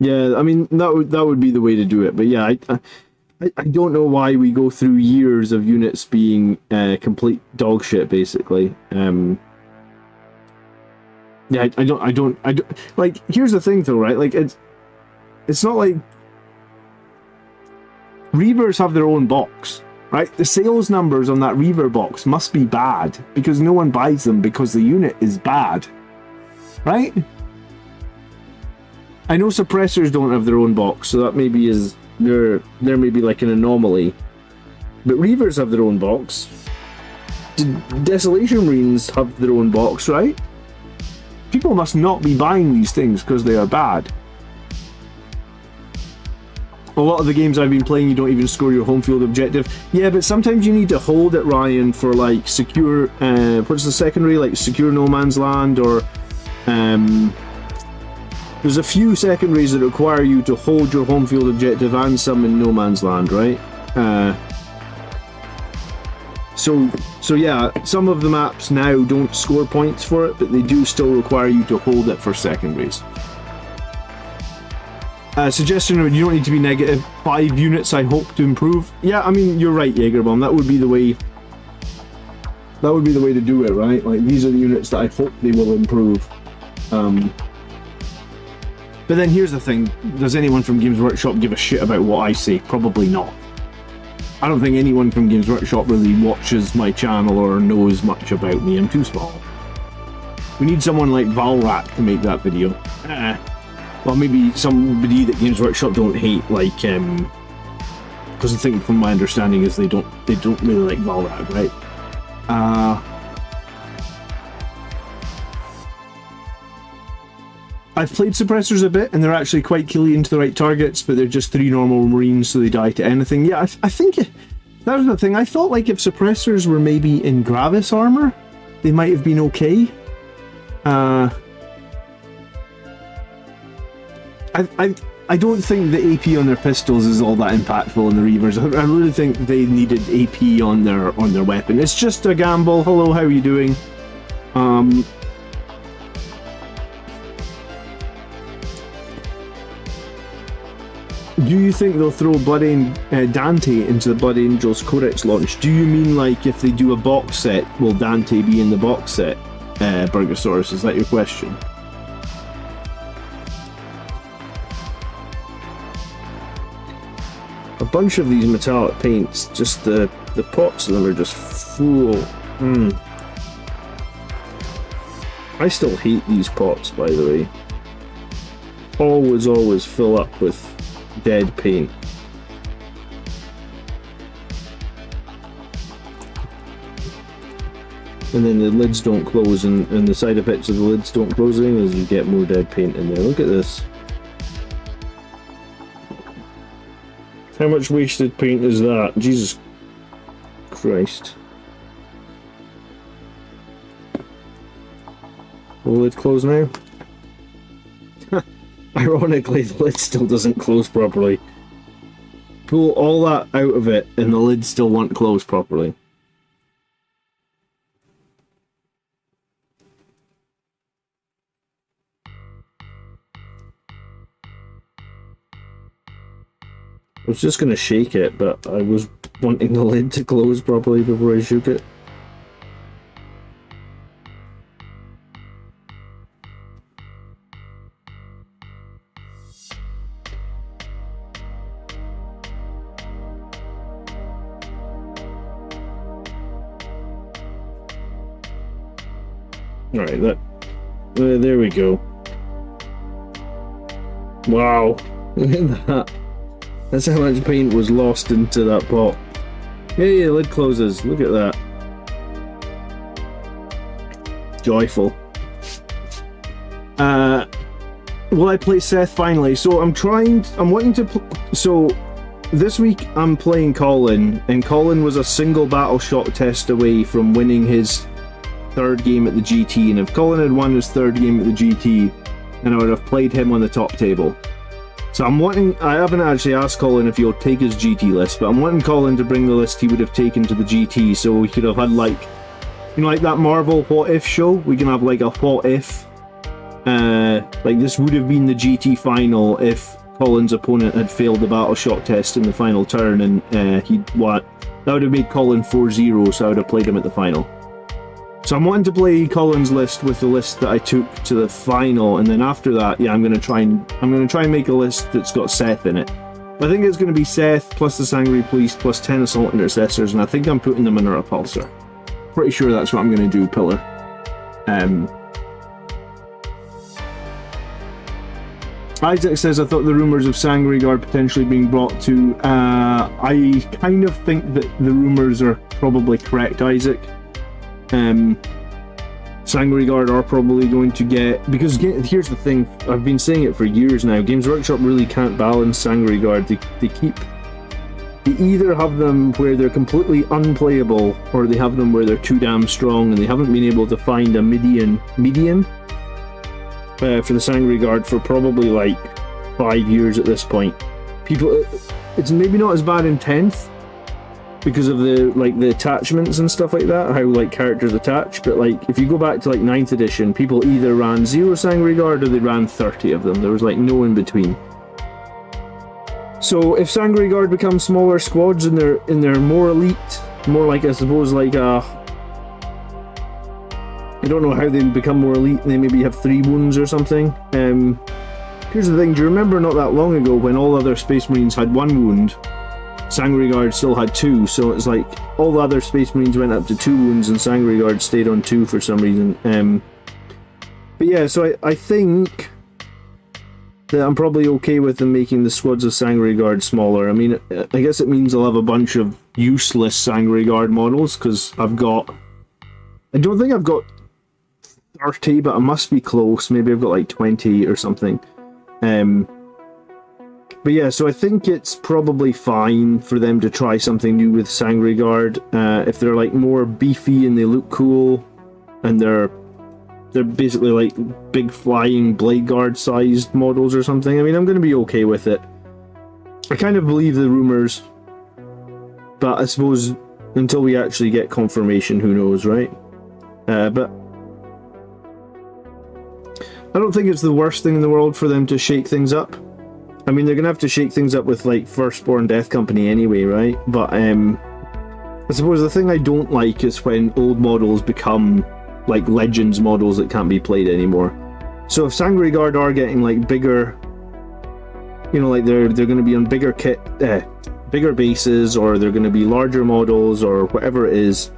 Yeah, I mean that would be the way to do it. But yeah, I don't know why we go through years of units being complete dog shit, basically. Yeah, I don't like, here's the thing though, right? Like, it's not like Reavers have their own box, right? The sales numbers on that Reaver box must be bad because no one buys them because the unit is bad, right? I know Suppressors don't have their own box, so that maybe is there may be like an anomaly, but Reavers have their own box. Desolation Marines have their own box, right? People must not be buying these things because they are bad. A lot of the games I've been playing, you don't even score your home field objective. Yeah, but sometimes you need to hold it, Ryan, for like secure, what's the secondary, like secure no man's land, or There's a few secondaries that require you to hold your home field objective and some in no man's land, right? So yeah, some of the maps now don't score points for it, but they do still require you to hold it for secondaries. Suggestion, you don't need to be negative. 5 units I hope to improve. Yeah, I mean, you're right, Jaegerbomb. That would be the way to do it, right? Like, these are the units that I hope they will improve. But then here's the thing. Does anyone from Games Workshop give a shit about what I say? Probably not. I don't think anyone from Games Workshop really watches my channel or knows much about me. I'm too small. We need someone like Valrat to make that video. Well, maybe somebody that Games Workshop don't hate, like, because I think from my understanding is they don't really like Valrat, right? I've played suppressors a bit, and they're actually quite killy into the right targets, but they're just 3 normal marines, so they die to anything. Yeah, I think that was the thing. I thought, like, if suppressors were maybe in Gravis armor, they might have been okay. I don't think the AP on their pistols is all that impactful in the Reavers. I really think they needed AP on their weapon. It's just a gamble. Hello, how are you doing? Do you think they'll throw Dante into the Blood Angels Codex launch? Do you mean, like, if they do a box set, will Dante be in the box set? Burgosaurus, is that your question? A bunch of these metallic paints, just the pots of them are just full. I still hate these pots, by the way. Always fill up with dead paint. And then the lids don't close, and the side effects of the lids don't closing is you get more dead paint in there. Look at this. How much wasted paint is that? Jesus Christ. Will the lid close now? Ironically, the lid still doesn't close properly. Pull all that out of it and the lid still won't close properly. I was just going to shake it, but I was wanting the lid to close properly before I shook it. Alright, there we go. Wow, look at that. That's how much paint was lost into that pot. Hey, the lid closes. Look at that. Joyful. Will I play Seth finally? So I'm wanting to so this week I'm playing Colin, and Colin was a single battle shot test away from winning his 3rd game at the GT, and if Colin had won his 3rd game at the GT, then I would have played him on the top table. So I haven't actually asked Colin if he'll take his GT list, but I'm wanting Colin to bring the list he would have taken to the GT, so we could have had, like, you know, like that Marvel What If show? We can have, like, a What If. Like, this would have been the GT final if Colin's opponent had failed the battle shot test in the final turn, and he'd won. That would have made Colin 4-0, so I would have played him at the final. So I'm wanting to play Colin's list with the list that I took to the final, and then after that, yeah, I'm gonna try and make a list that's got Seth in it. I think it's gonna be Seth plus the Sangry Police plus 10 Assault Intercessors, and I think I'm putting them in a repulsor. Pretty sure that's what I'm gonna do, Pillar. Isaac says, I thought the rumours of Sangry Guard potentially being brought to. I kind of think that the rumours are probably correct, Isaac. Sangry Guard are probably going to get, because here's the thing, I've been saying it for years now, Games Workshop really can't balance Sangry Guard. They either have them where they're completely unplayable, or they have them where they're too damn strong, and they haven't been able to find a median. for the Sangre Guard for probably like 5 years at this point. It's maybe not as bad in 10th because of the attachments and stuff like that, how like characters attach, but like if you go back to like 9th edition, people either ran 0 Sangre Guard or they ran 30 of them. There was like no in between. So if Sangre Guard become smaller squads and they're more elite, more like I suppose like I don't know how they become more elite. They maybe have 3 wounds or something. Here's the thing, do you remember not that long ago when all other Space Marines had 1 wound? Sangre Guard still had 2, so it's like all the other Space Marines went up to 2 wounds and Sangre Guard stayed on 2 for some reason. But yeah, so I think that I'm probably okay with them making the squads of Sangre Guard smaller. I mean, I guess it means I'll have a bunch of useless Sangre Guard models, because I don't think I've got 30, but I must be close. Maybe I've got like 20 or something. But yeah, so I think it's probably fine for them to try something new with Sangre Guard. If they're like more beefy and they look cool, and they're basically like big flying Blade Guard sized models or something. I mean, I'm going to be okay with it. I kind of believe the rumors, but I suppose until we actually get confirmation, who knows, right? But I don't think it's the worst thing in the world for them to shake things up. I mean, they're going to have to shake things up with like Firstborn Death Company anyway, right? But I suppose the thing I don't like is when old models become like Legends models that can't be played anymore. So if Sangre Guard are getting like bigger, you know, like they're going to be on bigger bigger bases, or they're going to be larger models, or whatever it is,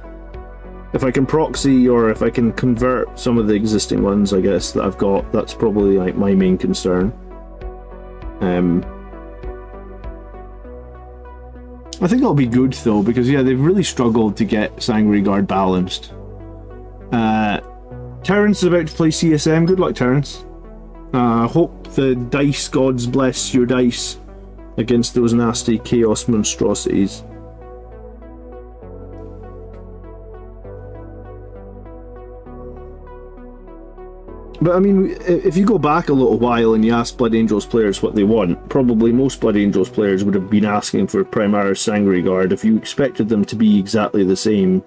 if I can proxy or if I can convert some of the existing ones, I guess, that I've got, that's probably like my main concern. I think it'll be good though, because yeah, they've really struggled to get Sangre Guard balanced. Terrence is about to play CSM. Good luck, Terrence. Hope the dice gods bless your dice against those nasty chaos monstrosities. But I mean, if you go back a little while and you ask Blood Angels players what they want, probably most Blood Angels players would have been asking for Primaris Sangre Guard if you expected them to be exactly the same.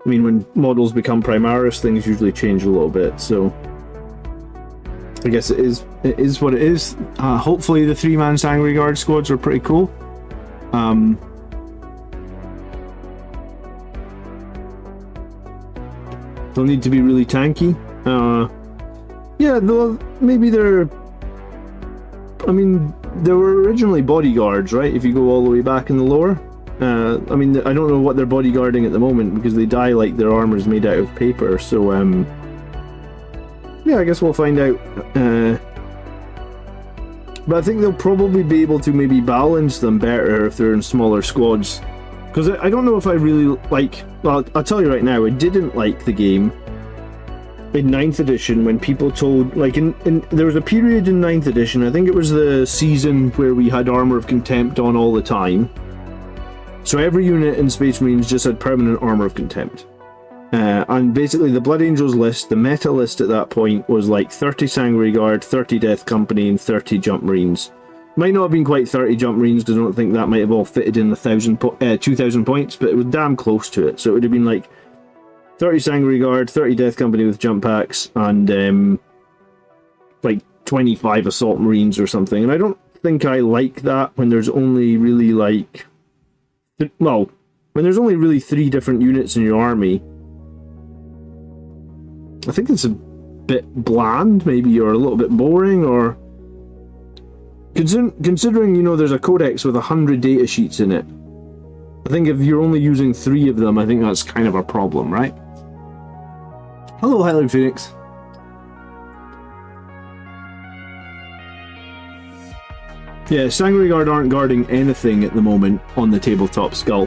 I mean, when models become Primaris, things usually change a little bit, so I guess it is what it is. Hopefully the 3-man Sangre Guard squads are pretty cool. They'll need to be really tanky. Yeah, though maybe they're... I mean, they were originally bodyguards, right? If you go all the way back in the lore. I mean, I don't know what they're bodyguarding at the moment, because they die like their armor's made out of paper, so, yeah, I guess we'll find out. But I think they'll probably be able to maybe balance them better if they're in smaller squads. Because I don't know if I really like... Well, I'll tell you right now, I didn't like the game in 9th edition when people told... Like, there was a period in 9th edition, I think it was the season where we had Armor of Contempt on all the time. So every unit in Space Marines just had permanent Armor of Contempt. And basically the Blood Angels list, the meta list at that point, was like 30 Sangre Guard, 30 Death Company, and 30 Jump Marines. Might not have been quite 30 Jump Marines, because I don't think that might have all fitted in the 2,000 points, but it was damn close to it. So it would have been like 30 Sangre Guard, 30 Death Company with jump packs, and like 25 Assault Marines or something. And I don't think I like that when there's only really like... Well, when there's only really 3 different units in your army. I think it's a bit bland, maybe, or a little bit boring, or... Considering, you know, there's a codex with 100 data sheets in it, I think if you're only using 3 of them, I think that's kind of a problem, right? Hello, Highland Phoenix. Yeah, Sangre Guard aren't guarding anything at the moment on the tabletop skull.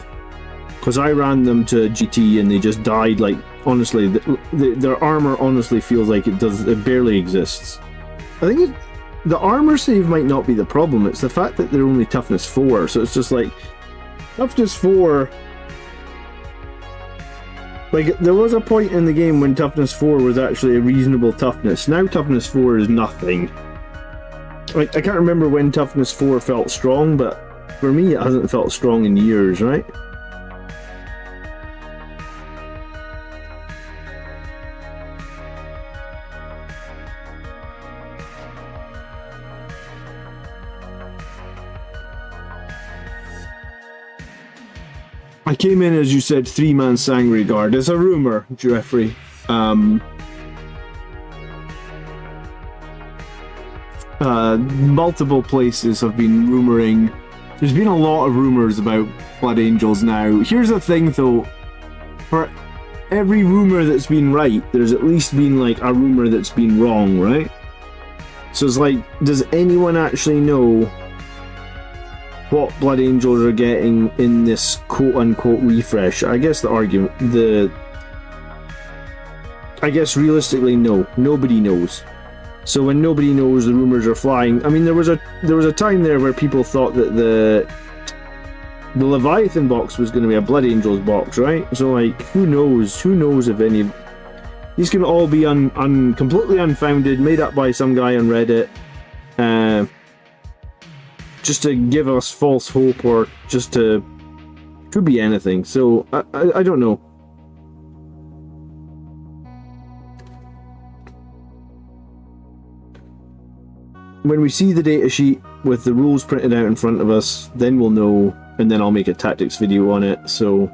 Because I ran them to GT and they just died, like, honestly, their armor honestly feels like it barely exists. I think the armor save might not be the problem, it's the fact that they're only toughness 4, so it's just like, toughness 4 Like, there was a point in the game when toughness 4 was actually a reasonable toughness. Now toughness 4 is nothing. Like, I can't remember when toughness 4 felt strong, but for me it hasn't felt strong in years, right? I came in, as you said, 3-man Sangre Guard. It's a rumour, Jeffrey. Multiple places have been rumouring. There's been a lot of rumours about Blood Angels now. Here's the thing, though. For every rumour that's been right, there's at least been, like, a rumour that's been wrong, right? So it's like, does anyone actually know what Blood Angels are getting in this quote-unquote refresh? I guess I guess realistically, no. Nobody knows. So when nobody knows, the rumors are flying. I mean, there was a time there where people thought that the Leviathan box was going to be a Blood Angels box, right? So, like, who knows? Who knows if any... These can all be completely unfounded, made up by some guy on Reddit. Just to give us false hope, or just to... Could be anything. So, I don't know. When we see the datasheet with the rules printed out in front of us, then we'll know, and then I'll make a tactics video on it. So,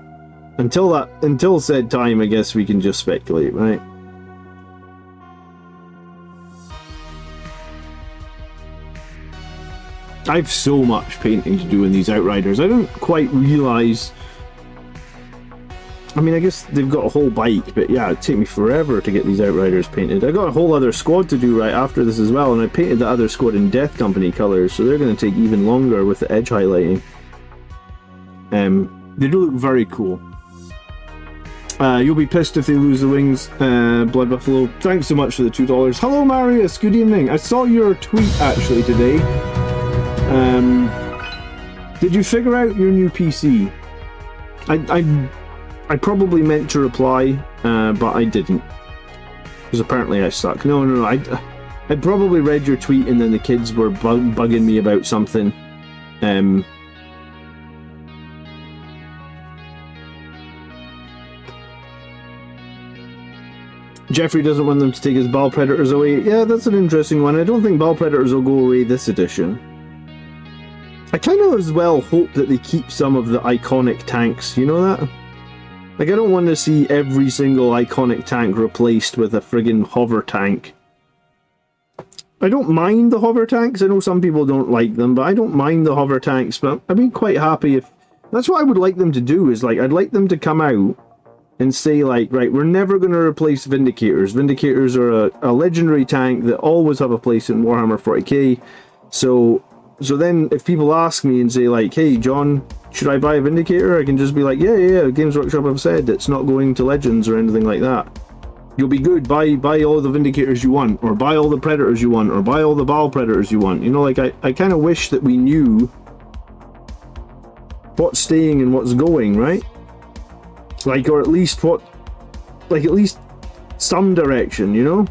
until said time, I guess we can just speculate, right? I've so much painting to do in these Outriders. I don't quite realise... I mean, I guess they've got a whole bike, but yeah, it'd take me forever to get these Outriders painted. I got a whole other squad to do right after this as well, and I painted the other squad in Death Company colours, so they're going to take even longer with the edge highlighting. They do look very cool. You'll be pissed if they lose the wings, Blood Buffalo. Thanks so much for the $2. Hello, Marius. Good evening. I saw your tweet actually today. Did you figure out your new PC? I probably meant to reply, but I didn't. Because apparently I suck. No. I probably read your tweet and then the kids were bugging me about something. Jeffrey doesn't want them to take his Ball Predators away. Yeah, that's an interesting one. I don't think Ball Predators will go away this edition. I kind of as well hope that they keep some of the iconic tanks, you know that? Like, I don't want to see every single iconic tank replaced with a friggin' hover tank. I don't mind the hover tanks. I know some people don't like them, but I don't mind the hover tanks. But I'd be quite happy if... That's what I would like them to do, is, like, I'd like them to come out and say, like, right, we're never going to replace Vindicators. Vindicators are a legendary tank that always have a place in Warhammer 40k. So then, if people ask me and say, like, hey, John, should I buy a Vindicator? I can just be like, yeah, Games Workshop have said it's not going to Legends or anything like that. You'll be good, buy all the Vindicators you want, or buy all the Predators you want, or buy all the Baal Predators you want. You know, like, I kind of wish that we knew what's staying and what's going, right? Like, or at least at least some direction, you know?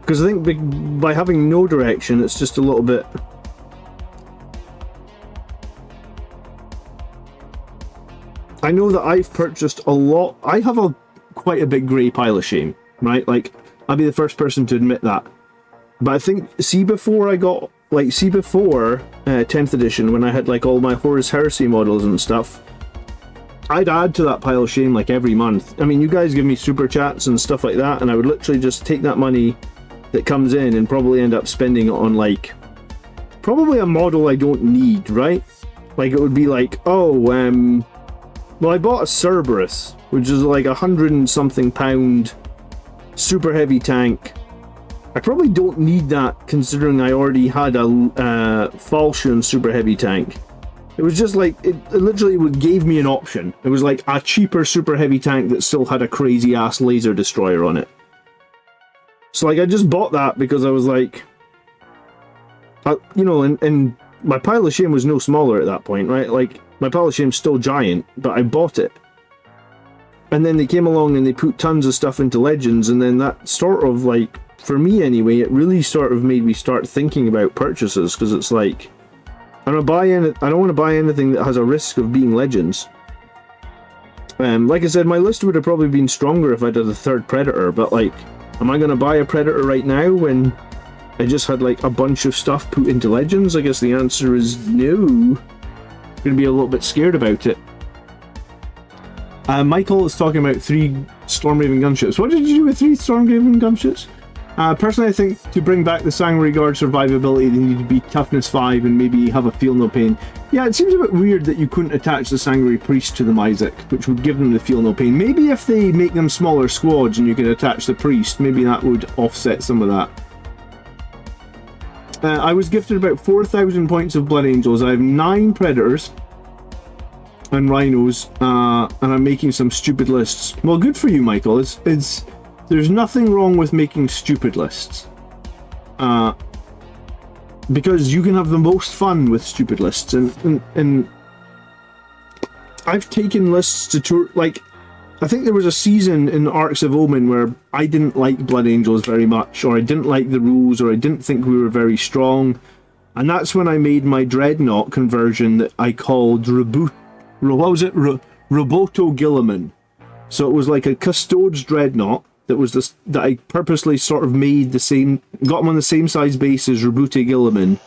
Because I think by having no direction, it's just a little bit... I know that I've purchased a lot... I have quite a big grey pile of shame, right? Like, I'll be the first person to admit that. But I think, before 10th edition, when I had, like, all my Horus Heresy models and stuff, I'd add to that pile of shame, like, every month. I mean, you guys give me super chats and stuff like that, and I would literally just take that money that comes in and probably end up spending it on, like, probably a model I don't need, right? Like, it would be like, oh, well, I bought a Cerberus, which is like 100 and something pound super heavy tank. I probably don't need that, considering I already had a Falchion super heavy tank. It was just like, it literally gave me an option. It was like a cheaper super heavy tank that still had a crazy ass laser destroyer on it. So, like, I just bought that because I was like, you know, and my pile of shame was no smaller at that point, right? Like, my pile of shame's still giant, but I bought it. And then they came along and they put tons of stuff into Legends, and then that sort of like, for me anyway, it really sort of made me start thinking about purchases, because it's like, I don't want to buy anything that has a risk of being Legends. Like I said, my list would have probably been stronger if I'd had a third Predator, but like, am I going to buy a Predator right now when I just had like a bunch of stuff put into Legends? I guess the answer is no. I'm going to be a little bit scared about it. Michael is talking about 3 Stormraven gunships. What did you do with 3 Stormraven gunships? Personally, I think to bring back the Sangre Guard survivability, they need to be toughness 5 and maybe have a feel no pain. Yeah, it seems a bit weird that you couldn't attach the Sangre Priest to them, Isaac, which would give them the feel no pain. Maybe if they make them smaller squads and you can attach the Priest, maybe that would offset some of that. I was gifted about 4,000 points of Blood Angels. I have 9 Predators and Rhinos, and I'm making some stupid lists. Well, good for you, Michael. There's nothing wrong with making stupid lists. Because you can have the most fun with stupid lists, and I've taken lists to tour, like, I think there was a season in Arcs of Omen where I didn't like Blood Angels very much, or I didn't like the rules, or I didn't think we were very strong, and that's when I made my Dreadnought conversion that I called Roboto Gilliman. So it was like a Custodes Dreadnought that I purposely sort of made the same, got him on the same size base as Roboto Gilliman,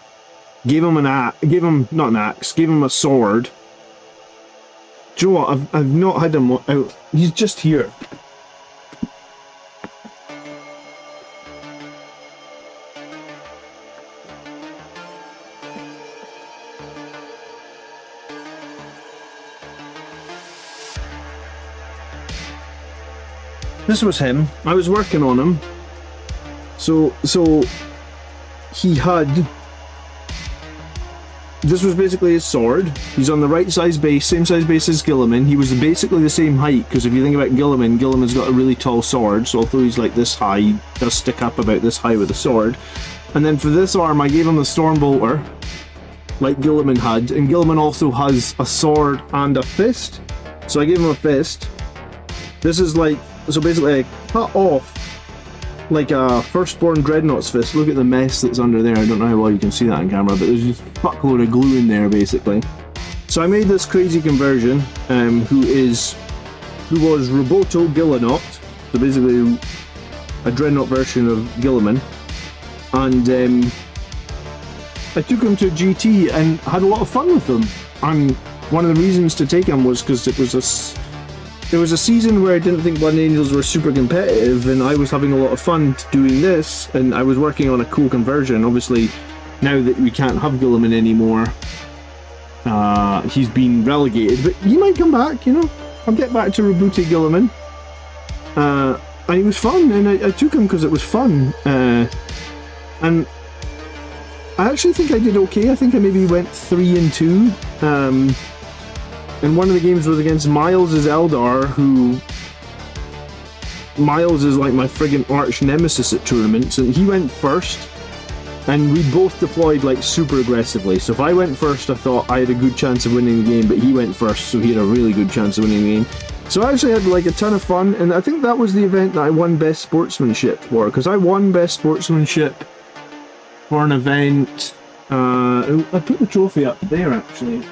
gave him gave him a sword. Do you know what? I've not had him out. He's just here. This was him. I was working on him. So he had... This was basically his sword. He's on the right size base, same size base as Gilliman. He was basically the same height, because if you think about Gilliman's got a really tall sword, so although he's like this high, he does stick up about this high with a sword. And then for this arm, I gave him the Stormbolter, like Gilliman had, and Gilliman also has a sword and a fist. So I gave him a fist. This is like... So basically I cut off like a Firstborn Dreadnought's fist. Look at the mess that's under there. I don't know how well you can see that on camera, but there's just a fuckload of glue in there basically. So I made this crazy conversion, who was Roboto Gilliman, so basically a Dreadnought version of Gilliman, and I took him to GT and had a lot of fun with them. And one of the reasons to take him was because there was a season where I didn't think Blood Angels were super competitive, and I was having a lot of fun doing this, and I was working on a cool conversion. Obviously, now that we can't have Gilliman anymore, he's been relegated, but he might come back, you know? I'll get back to Roboto Gilliman. And he was fun, and I took him because it was fun. And I actually think I did okay. I think I maybe went 3-2. And one of the games was against Miles' Eldar, who... Miles is like my friggin' arch nemesis at tournaments, and he went first, and we both deployed like super aggressively. So if I went first, I thought I had a good chance of winning the game, but he went first, so he had a really good chance of winning the game. So I actually had like a ton of fun, and I think that was the event that I won Best Sportsmanship for, because I won Best Sportsmanship for an event... I put the trophy up there, actually.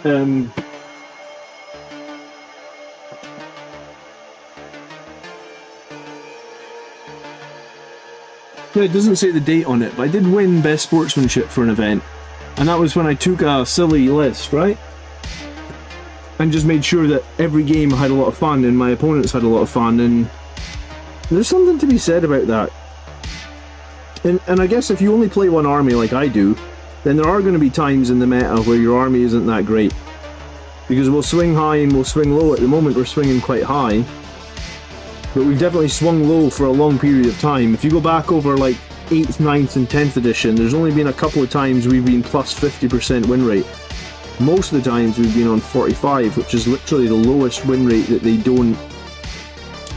It doesn't say the date on it, but I did win Best Sportsmanship for an event, and that was when I took a silly list, right? And just made sure that every game had a lot of fun, and my opponents had a lot of fun, and there's something to be said about that. And I guess if you only play one army like I do, then there are going to be times in the meta where your army isn't that great. Because we'll swing high and we'll swing low. At the moment we're swinging quite high, but we've definitely swung low for a long period of time. If you go back over like 8th, 9th and 10th edition, there's only been a couple of times we've been plus 50% win rate. Most of the times we've been on 45, which is literally the lowest win rate that they don't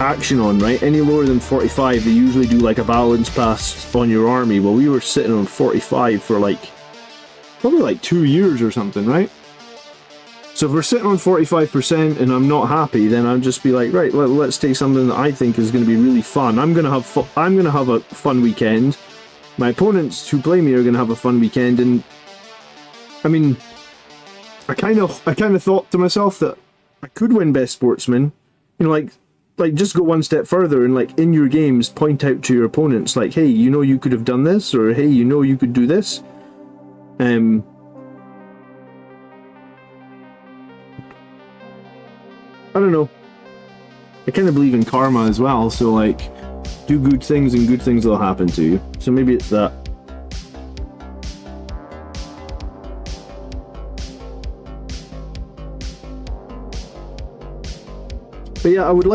action on, right? Any lower than 45, they usually do like a balance pass on your army. Well, we were sitting on 45 for like, probably like 2 years or something, right? So if we're sitting on 45% and I'm not happy, then I'll just be like, right, let's take something that I think is going to be really fun. I'm going to have a fun weekend. My opponents who play me are going to have a fun weekend, and I mean, I kind of thought to myself that I could win Best Sportsman. You know, like just go one step further and like in your games point out to your opponents like, hey, you know, you could have done this, or hey, you know, you could do this. I don't know. I kind of believe in karma as well, so like, do good things and good things will happen to you. So maybe it's that. But yeah, I would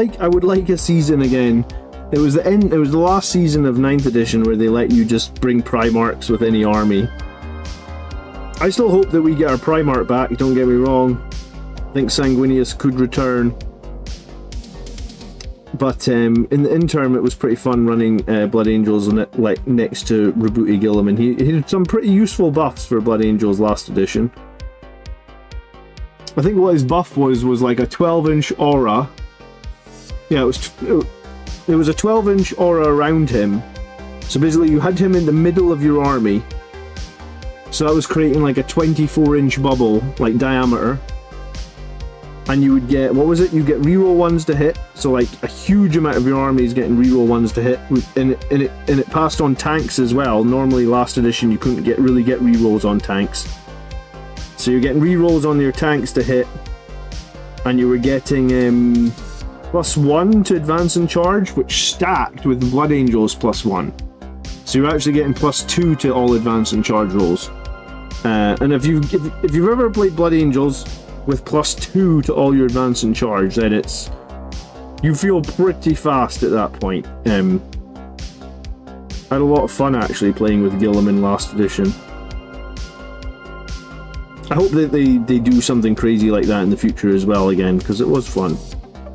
like a season again. It was the last season of 9th edition where they let you just bring Primarchs with any army. I still hope that we get our Primarch back, don't get me wrong. I think Sanguinius could return. But in the interim, it was pretty fun running Blood Angels like next to Rebooty Gilliman. He had some pretty useful buffs for Blood Angels last edition. I think what his buff was like a 12-inch aura. Yeah, it was a 12-inch aura around him. So basically, you had him in the middle of your army. So that was creating like a 24-inch bubble, like diameter. And you would get, what was it? You get reroll ones to hit. So like a huge amount of your army is getting reroll ones to hit, and it passed on tanks as well. Normally, last edition you couldn't really get rerolls on tanks. So you're getting rerolls on your tanks to hit, and you were getting +1 to advance and charge, which stacked with Blood Angels +1. So you're actually getting +2 to all advance and charge rolls. And if you've ever played Blood Angels with +2 to all your advance and charge, then you feel pretty fast at that point. I had a lot of fun actually playing with Gilliman last edition. I hope that they do something crazy like that in the future as well again, because it was fun.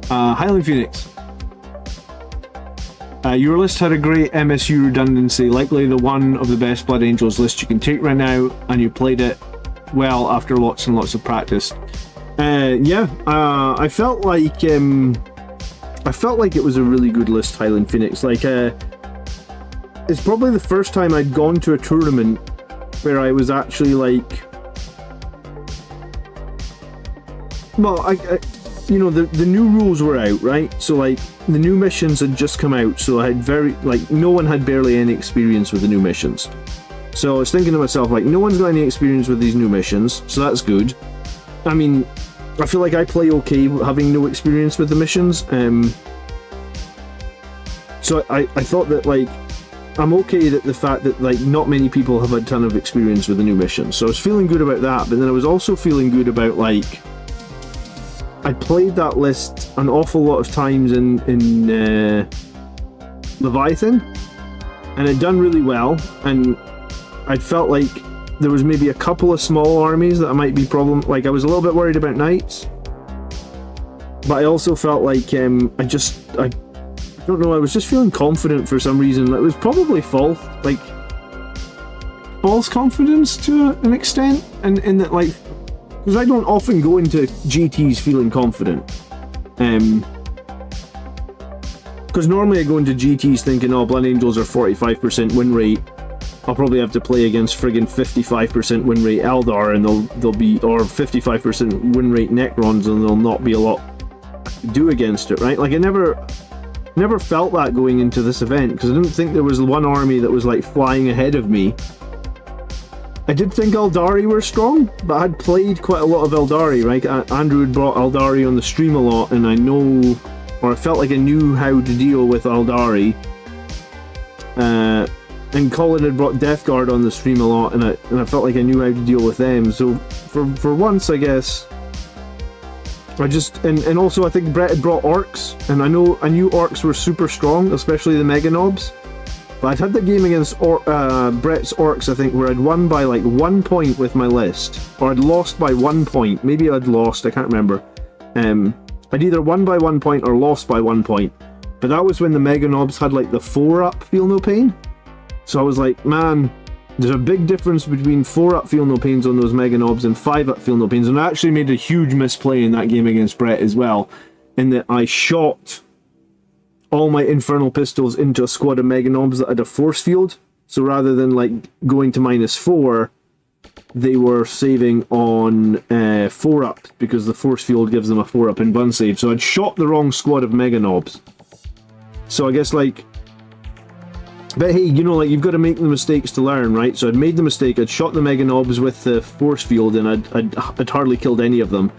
Highland Phoenix. Your list had a great MSU redundancy, likely the one of the best Blood Angels list you can take right now, and you played it well after lots and lots of practice. I felt like it was a really good list, Highland Phoenix. Like, it's probably the first time I'd gone to a tournament where I was actually like, well, the new rules were out, right? So like the new missions had just come out, so I had no one had barely any experience with the new missions. So I was thinking to myself, like, no one's got any experience with these new missions, so that's good. I mean, I feel like I play okay having no experience with the missions. So I thought that, like, I'm okay that the fact that, like, not many people have had a ton of experience with the new missions. So I was feeling good about that, but then I was also feeling good about, like, I played that list an awful lot of times in Leviathan, and it done really well, and I felt like there was maybe a couple of small armies that I might be like I was a little bit worried about knights, but I also felt like I don't know, I was just feeling confident for some reason. It was probably false confidence to an extent, and in that, like, because I don't often go into GTs feeling confident. Because normally I go into GTs thinking, oh, Blood Angels are 45% win rate. I'll probably have to play against friggin' 55% win rate Eldar, and they'll be, or 55% win rate Necrons, and there'll not be a lot to do against it, right? Like, I never felt that going into this event, because I didn't think there was one army that was like flying ahead of me. I did think Eldari were strong, but I had played quite a lot of Eldari, right? Andrew had brought Eldari on the stream a lot, and I felt like I knew how to deal with Eldari. And Colin had brought Death Guard on the stream a lot, and I felt like I knew how to deal with them. So for once, I guess, and also I think Brett had brought Orcs, and I knew Orcs were super strong, especially the Mega Knobs. But I'd had the game against Brett's Orcs, I think, where I'd won by like 1 point with my list, or I'd lost by 1 point. Maybe I'd lost, I can't remember. I'd either won by 1 point or lost by 1 point. But that was when the Mega Knobs had like the 4-up Feel No Pain. So I was like, man, There's a big difference between 4 up feel no pains on those mega knobs and 5 up feel no pains, and I actually made a huge misplay in that game against Brett as well, in that I shot all my infernal pistols into a squad of mega knobs that had a force field. So rather than like going to -4, they were saving on 4 up, because the force field gives them a 4 up in bun save. So I'd shot the wrong squad of mega knobs. So I guess like, but hey, you know, like, you've got to make the mistakes to learn, right? So I'd made the mistake, I'd shot the mega knobs with the force field, and I'd hardly killed any of them.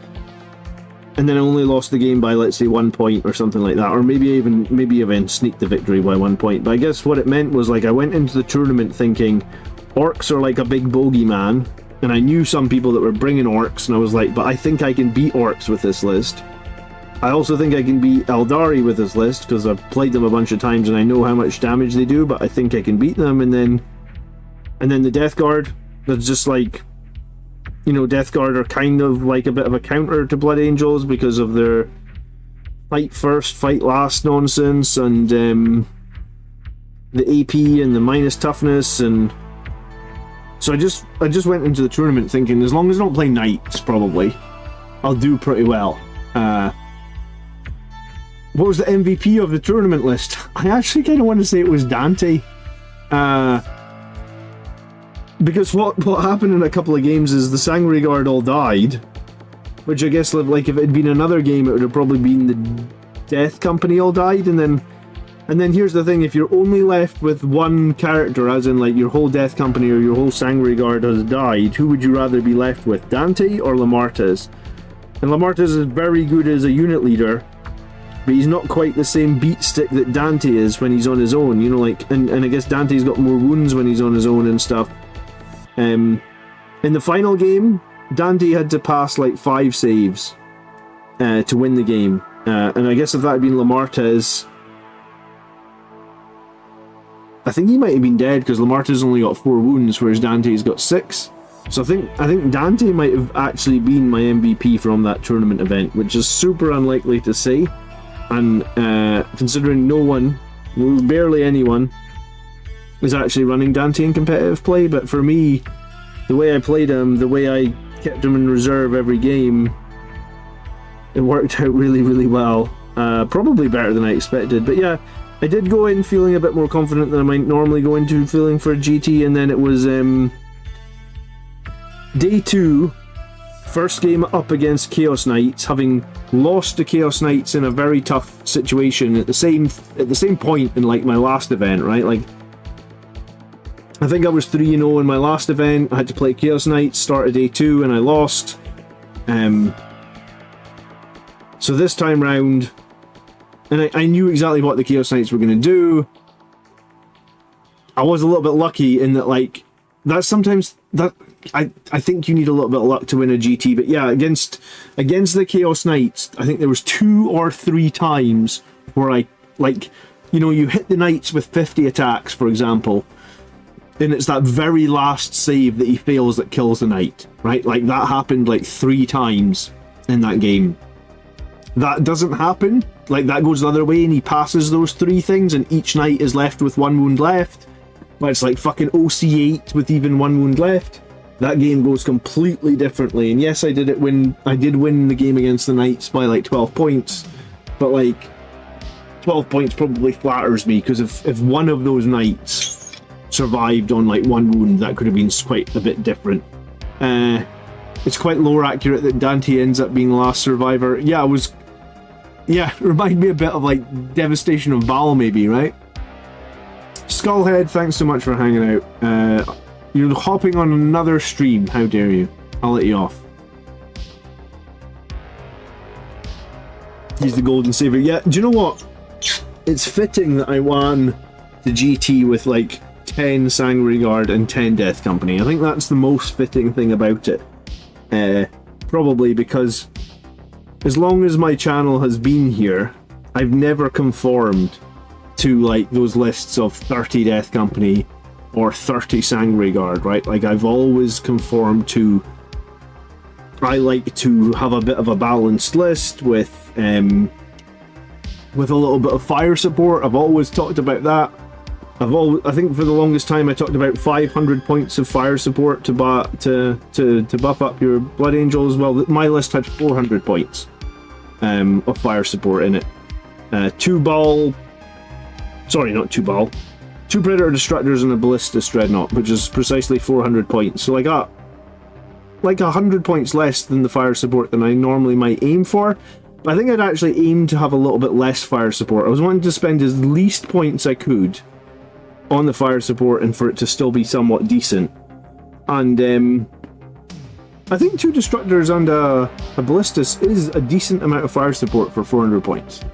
And then I only lost the game by, let's say, 1 point or something like that, or maybe even sneaked the victory by 1 point. But I guess what it meant was, like, I went into the tournament thinking orcs are like a big bogeyman, and I knew some people that were bringing orcs, and I was like, but I think I can beat orcs with this list. I also think I can beat Eldari with this list, because I've played them a bunch of times and I know how much damage they do, but I think I can beat them. And then the Death Guard, that's just like, you know, Death Guard are kind of like a bit of a counter to Blood Angels because of their fight first, fight last nonsense, and the AP and the minus toughness. And so I just went into the tournament thinking, as long as I don't play knights, probably I'll do pretty well. What was the MVP of the tournament list? I actually kind of want to say it was Dante. Because what happened in a couple of games is the Sangre Guard all died, which I guess, like, if it had been another game, it would have probably been the Death Company all died, and then here's the thing: if you're only left with one character, as in like your whole Death Company or your whole Sangre Guard has died, who would you rather be left with, Dante or Lamartez? And Lamartez is very good as a unit leader, but he's not quite the same beat stick that Dante is when he's on his own, you know, like, and I guess Dante's got more wounds when he's on his own and stuff. In the final game, Dante had to pass like 5 saves to win the game, and I guess if that had been Lamartez, I think he might have been dead, because Lamartez only got 4 wounds, whereas Dante's got 6. So I think Dante might have actually been my MVP from that tournament event, which is super unlikely to say. And considering barely anyone, is actually running Dante in competitive play, but for me, the way I played him, the way I kept him in reserve every game, it worked out really, really well. Probably better than I expected, but yeah, I did go in feeling a bit more confident than I might normally go into feeling for a GT, and then it was day 2, first game up against Chaos Knights, having lost to Chaos Knights in a very tough situation at the same point in like my last event, right? Like, I think I was 3-0 in my last event. I had to play Chaos Knights, start of day 2, and I lost. So this time round, and I knew exactly what the Chaos Knights were going to do. I was a little bit lucky in that, like, that's sometimes that I think you need a little bit of luck to win a GT, but yeah, against the Chaos Knights, I think there was 2 or 3 times where I, like, you know, you hit the Knights with 50 attacks, for example, and it's that very last save that he fails that kills the Knight, right? Like, that happened like 3 times in that game. That doesn't happen, like, that goes the other way and he passes those 3 things and each Knight is left with 1 wound left. But it's like fucking OC8 with even 1 wound left. That game goes completely differently. And yes, I did win the game against the Knights by like 12 points. But like, 12 points probably flatters me, because if one of those Knights survived on like 1 wound, that could have been quite a bit different. It's quite lore accurate that Dante ends up being the last survivor. Yeah, it reminded me a bit of like Devastation of Baal maybe, right? Skullhead, thanks so much for hanging out. You're hopping on another stream, how dare you? I'll let you off. He's the golden savior. Yeah, do you know what? It's fitting that I won the GT with like 10 Sangre Guard and 10 Death Company. I think that's the most fitting thing about it. Probably because as long as my channel has been here, I've never conformed to like those lists of 30 Death Company or 30 Sangre Guard, right? Like, I've always conformed to, I like to have a bit of a balanced list with a little bit of fire support. I've always talked about that. I think for the longest time I talked about 500 points of fire support to buff up your Blood Angels. Well, my list had 400 points of fire support in it. Two Predator Destructors and a Ballistus Dreadnought, which is precisely 400 points. So I got like 100 points less than the fire support than I normally might aim for. But I think I'd actually aim to have a little bit less fire support. I was wanting to spend as least points I could on the fire support and for it to still be somewhat decent. And I think 2 Destructors and a Ballistus is a decent amount of fire support for 400 points.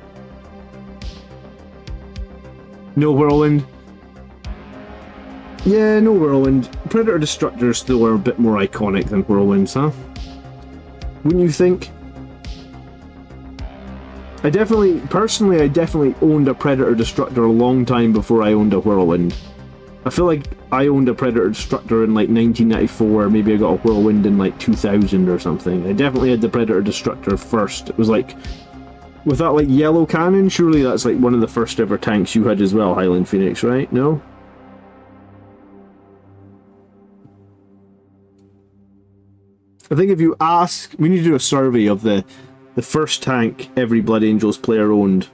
No Whirlwind. Yeah, no Whirlwind. Predator Destructors still are a bit more iconic than Whirlwinds, huh? Wouldn't you think? I definitely owned a Predator Destructor a long time before I owned a Whirlwind. I feel like I owned a Predator Destructor in like 1994, maybe I got a Whirlwind in like 2000 or something. I definitely had the Predator Destructor first. It was like, with that like yellow cannon, surely that's like one of the first ever tanks you had as well, Highland Phoenix, right? No? I think if you ask, we need to do a survey of the first tank every Blood Angels player owned.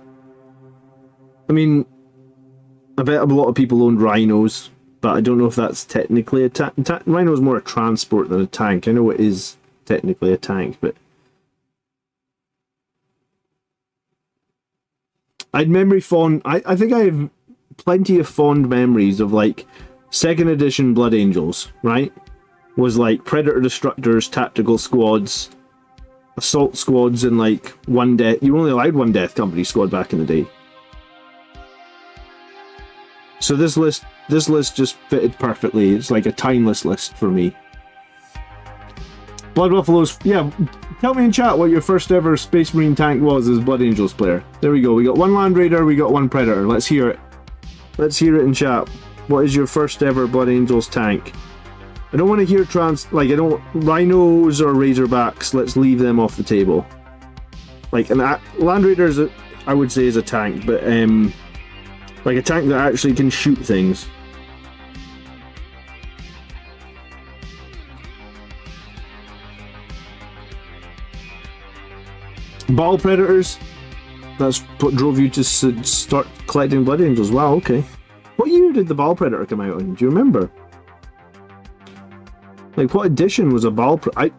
I mean, I bet a lot of people owned Rhinos, but I don't know if that's technically a tank. Rhino's more a transport than a tank. I know it is technically a tank, but I think I have plenty of fond memories of like 2nd edition Blood Angels, right? Was like Predator Destructors, tactical squads, assault squads, and like one death. You only allowed one Death Company squad back in the day. So this list just fitted perfectly. It's like a timeless list for me. Blood Buffaloes, yeah. Tell me in chat what your first ever Space Marine tank was as Blood Angels player. There we go. We got 1 Land Raider, we got 1 Predator. Let's hear it. Let's hear it in chat. What is your first ever Blood Angels tank? I don't want to hear Rhinos or Razorbacks. Let's leave them off the table. Like Land Raiders, I would say is a tank, but like a tank that actually can shoot things. Ball Predators. That's what drove you to start collecting Blood Angels. Wow, okay. What year did the Ball Predator come out in? Do you remember? Like, what edition was a Ball Predator?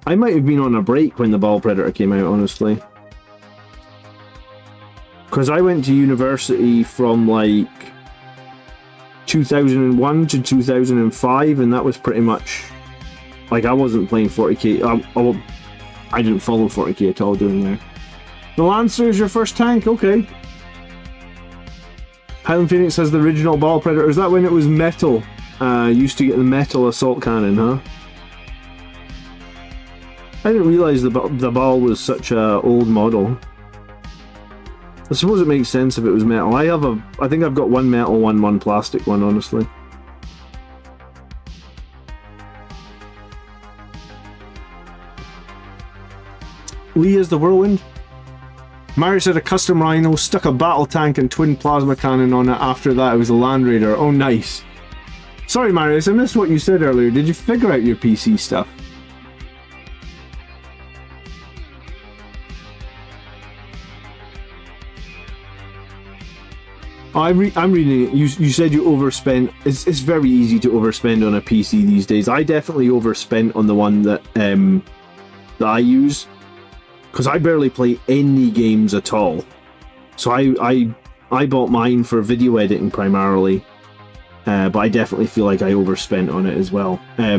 I might have been on a break when the Ball Predator came out, honestly. Because I went to university from, like, 2001 to 2005, and that was pretty much... Like, I wasn't playing 40k. I didn't follow 40k at all doing there. The Lancer is your first tank? Okay. Highland Phoenix has the original Ball Predator. Is that when it was metal? Used to get the metal assault cannon, huh? I didn't realise the ball was such a old model. I suppose it makes sense if it was metal. I think I've got 1 metal, one plastic one, honestly. Lee is the Whirlwind. Marius had a custom Rhino, stuck a battle tank and twin plasma cannon on it. After that, it was a Land Raider. Oh, nice. Sorry, Marius, I missed what you said earlier. Did you figure out your PC stuff? Oh, I'm reading it. You said you overspent. It's very easy to overspend on a PC these days. I definitely overspent on the one that I use, because I barely play any games at all. So I bought mine for video editing primarily. But I definitely feel like I overspent on it as well. I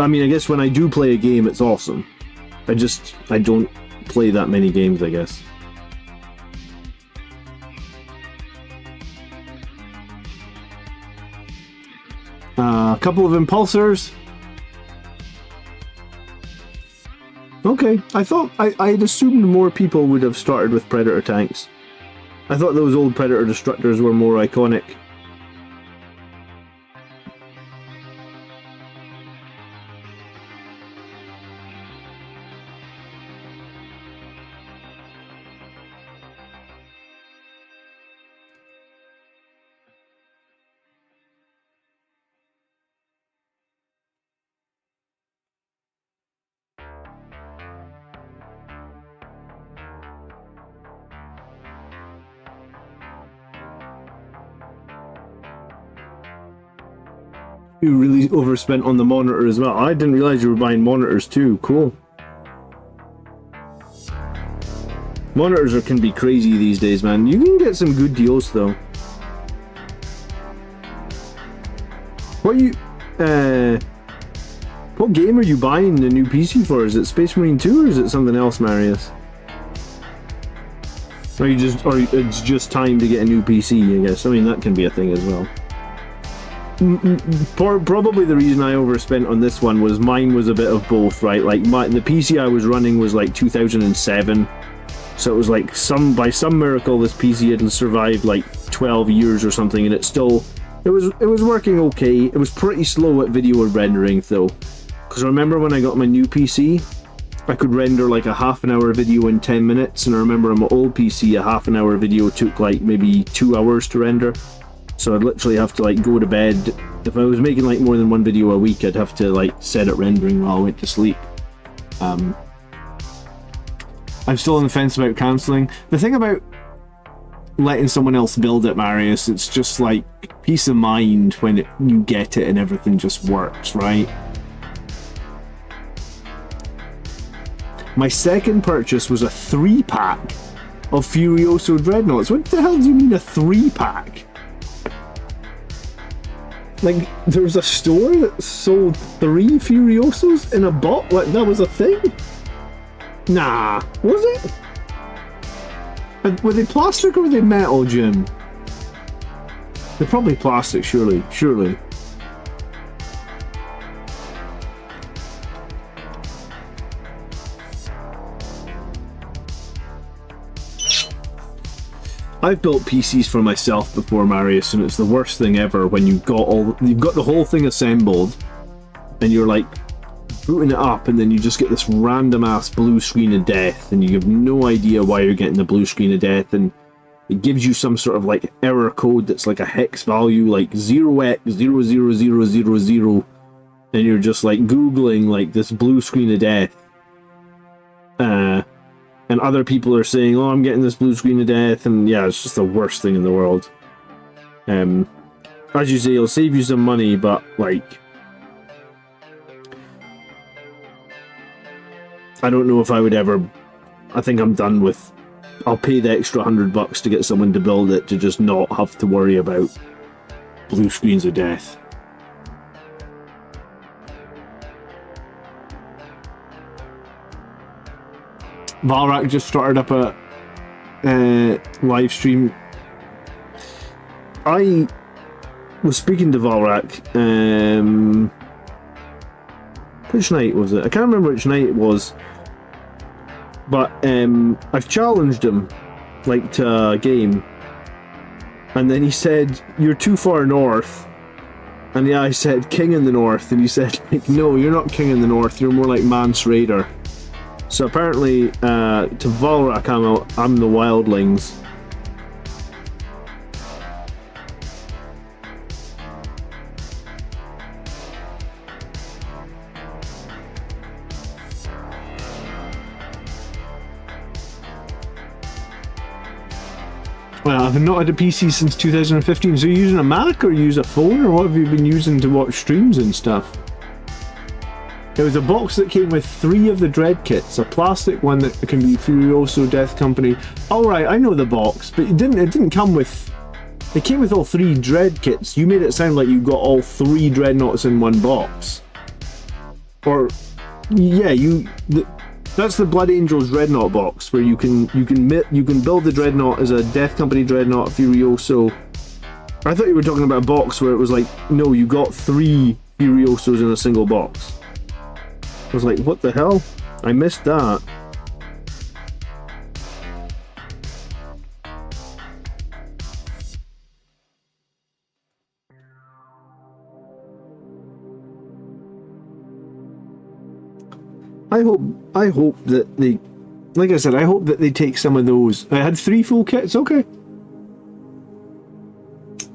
mean, I guess when I do play a game, it's awesome. I don't play that many games, I guess. A couple of impulsors. Okay, I thought I'd assumed more people would have started with Predator tanks. I thought those old Predator Destructors were more iconic. You really overspent on the monitor as well. I didn't realize you were buying monitors too. Cool. Monitors can be crazy these days, man. You can get some good deals though. What game are you buying the new PC for? Is it Space Marine 2 or is it something else, Marius? Or it's just time to get a new PC, I guess. I mean, that can be a thing as well. Probably the reason I overspent on this one was mine was a bit of both, right? Like the PC I was running was like 2007. So it was like by some miracle this PC had survived like 12 years or something, and it was working okay. It was pretty slow at video rendering though. Because I remember when I got my new PC, I could render like a half-an-hour video in 10 minutes, and I remember on my old PC a half-an-hour video took like maybe 2 hours to render. So I'd literally have to like go to bed. If I was making like more than one video a week, I'd have to like set it rendering while I went to sleep. I'm still on the fence about cancelling. The thing about letting someone else build it, Marius, it's just like peace of mind when you get it and everything just works, right? My second purchase was a 3-pack of Furioso Dreadnoughts. What the hell do you mean a 3-pack? Like, there was a store that sold 3 Furiosos in a box? Like, that was a thing? Nah, was it? Were they plastic or were they metal, Jim? They're probably plastic, surely. I've built PCs for myself before, Marius, and it's the worst thing ever when you've got the whole thing assembled and you're like booting it up, and then you just get this random ass blue screen of death, and you have no idea why you're getting the blue screen of death, and it gives you some sort of like error code that's like a hex value, like 0x00000, and you're just like googling like this blue screen of death, and other people are saying, oh, I'm getting this blue screen of death, and yeah, it's just the worst thing in the world. As you say, it'll save you some money, but like, I don't know if I would ever. I think I'm done with. I'll pay the extra $100 to get someone to build it, to just not have to worry about blue screens of death. Valrak just started up a live stream. I was speaking to Valrak. Which night was it? I can't remember which night it was. But I've challenged him, like, to a game. And then he said, you're too far north. And yeah, I said, King in the North. And he said, like, no, you're not King in the North. You're more like Mance Raider. So apparently, to Valrak, I'm the Wildlings. Well, I've not had a PC since 2015. So you're using a Mac or use a phone, or what have you been using to watch streams and stuff? It was a box that came with 3 of the Dread kits, a plastic one that can be Furioso Death Company. Alright, I know the box, but it didn't come with... It came with all 3 Dread kits. You made it sound like you got all 3 Dreadnoughts in one box. Or... yeah, that's the Blood Angels Dreadnought box, where you can build the Dreadnought as a Death Company Dreadnought, Furioso. I thought you were talking about a box where it was like, no, you got 3 Furiosos in a single box. I was like, what the hell? I missed that. I hope that they, like I said, I hope that they take some of those. I had 3 full kits, okay.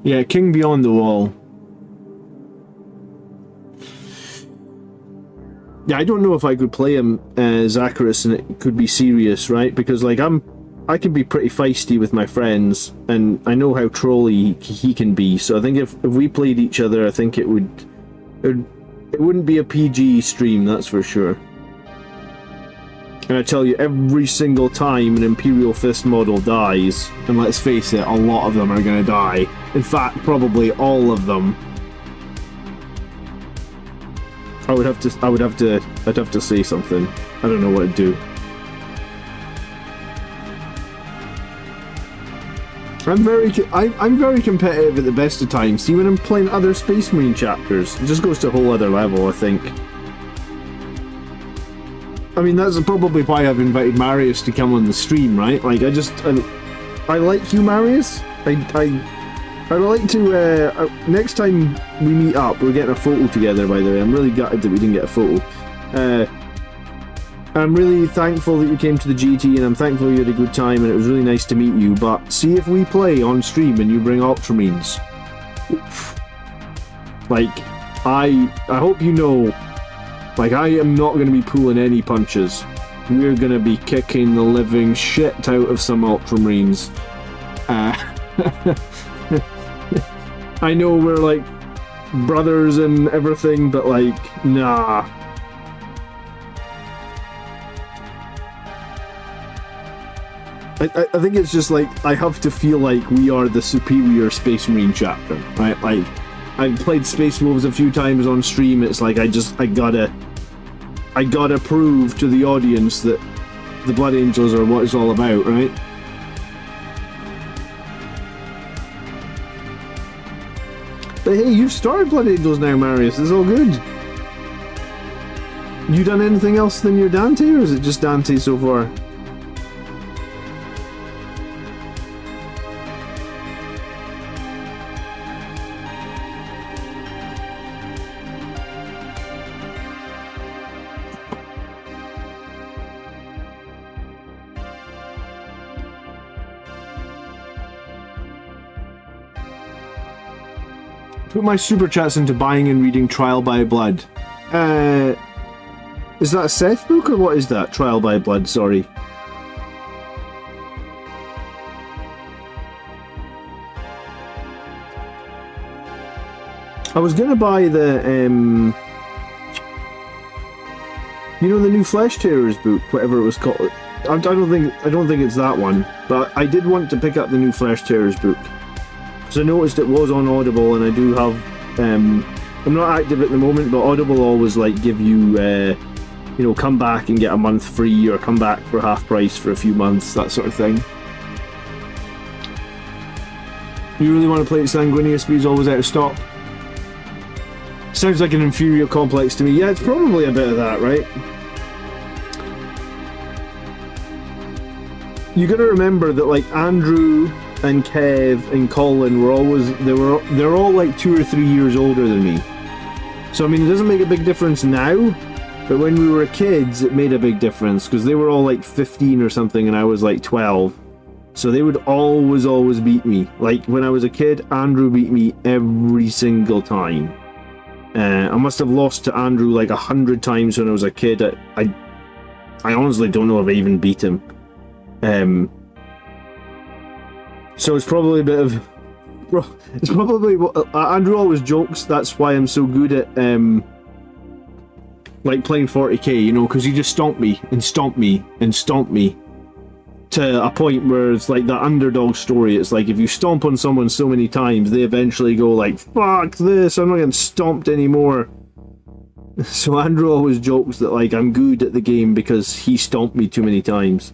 Yeah, King Beyond the Wall. Yeah, I don't know if I could play him as Zacharis and it could be serious, right? Because like I can be pretty feisty with my friends, and I know how trolly he can be. So I think if we played each other, I think it would It wouldn't be a PG stream, that's for sure. And I tell you, every single time an Imperial Fist model dies, and let's face it, a lot of them are gonna die. In fact, probably all of them. I'd have to say something. I don't know what to do. I'm very competitive at the best of times. See, when I'm playing other Space Marine chapters, it just goes to a whole other level, I think. I mean, that's probably why I've invited Marius to come on the stream, right? Like, I like you, Marius. I'd like to, next time we meet up, we're getting a photo together, by the way. I'm really gutted that we didn't get a photo. I'm really thankful that you came to the GT, and I'm thankful you had a good time, and it was really nice to meet you, but see if we play on stream and you bring Ultramarines. Like, I hope you know, like, I am not going to be pulling any punches. We're going to be kicking the living shit out of some Ultramarines. I know we're, like, brothers and everything, but, like, nah. I think it's just like, I have to feel like we are the superior Space Marine chapter, right? Like, I've played Space Wolves a few times on stream, it's like I gotta prove to the audience that the Blood Angels are what it's all about, right? But hey, you've started Blood Angels now, Marius, it's all good. You done anything else than your Dante, or is it just Dante so far? Put my super chats into buying and reading Trial by Blood. Is that a Seth book, or what is that? Trial by Blood, sorry. I was gonna buy the, you know, the new Flesh Tearers book, whatever it was called. I don't think it's that one, but I did want to pick up the new Flesh Tearers book. So I noticed it was on Audible, and I do have, I'm not active at the moment, but Audible always like give you, you know, come back and get a month free, or come back for half price for a few months, that sort of thing. You really want to play it Sanguinius, but he's always out of stock? Sounds like an inferior complex to me. Yeah, it's probably a bit of that, right? You gotta remember that, like, Andrew and Kev and Colin were always, they're all like 2 or 3 years older than me. So I mean, it doesn't make a big difference now, but when we were kids it made a big difference, because they were all like 15 or something and I was like 12. So they would always beat me. Like when I was a kid, Andrew beat me every single time. I must have lost to Andrew like 100 times when I was a kid. I honestly don't know if I even beat him. So it's probably a bit of... It's probably... Andrew always jokes that's why I'm so good at like playing 40k, you know, because you just stomp me and stomp me and stomp me to a point where it's like the underdog story. It's like if you stomp on someone so many times, they eventually go like, fuck this, I'm not getting stomped anymore. So Andrew always jokes that like I'm good at the game because he stomped me too many times.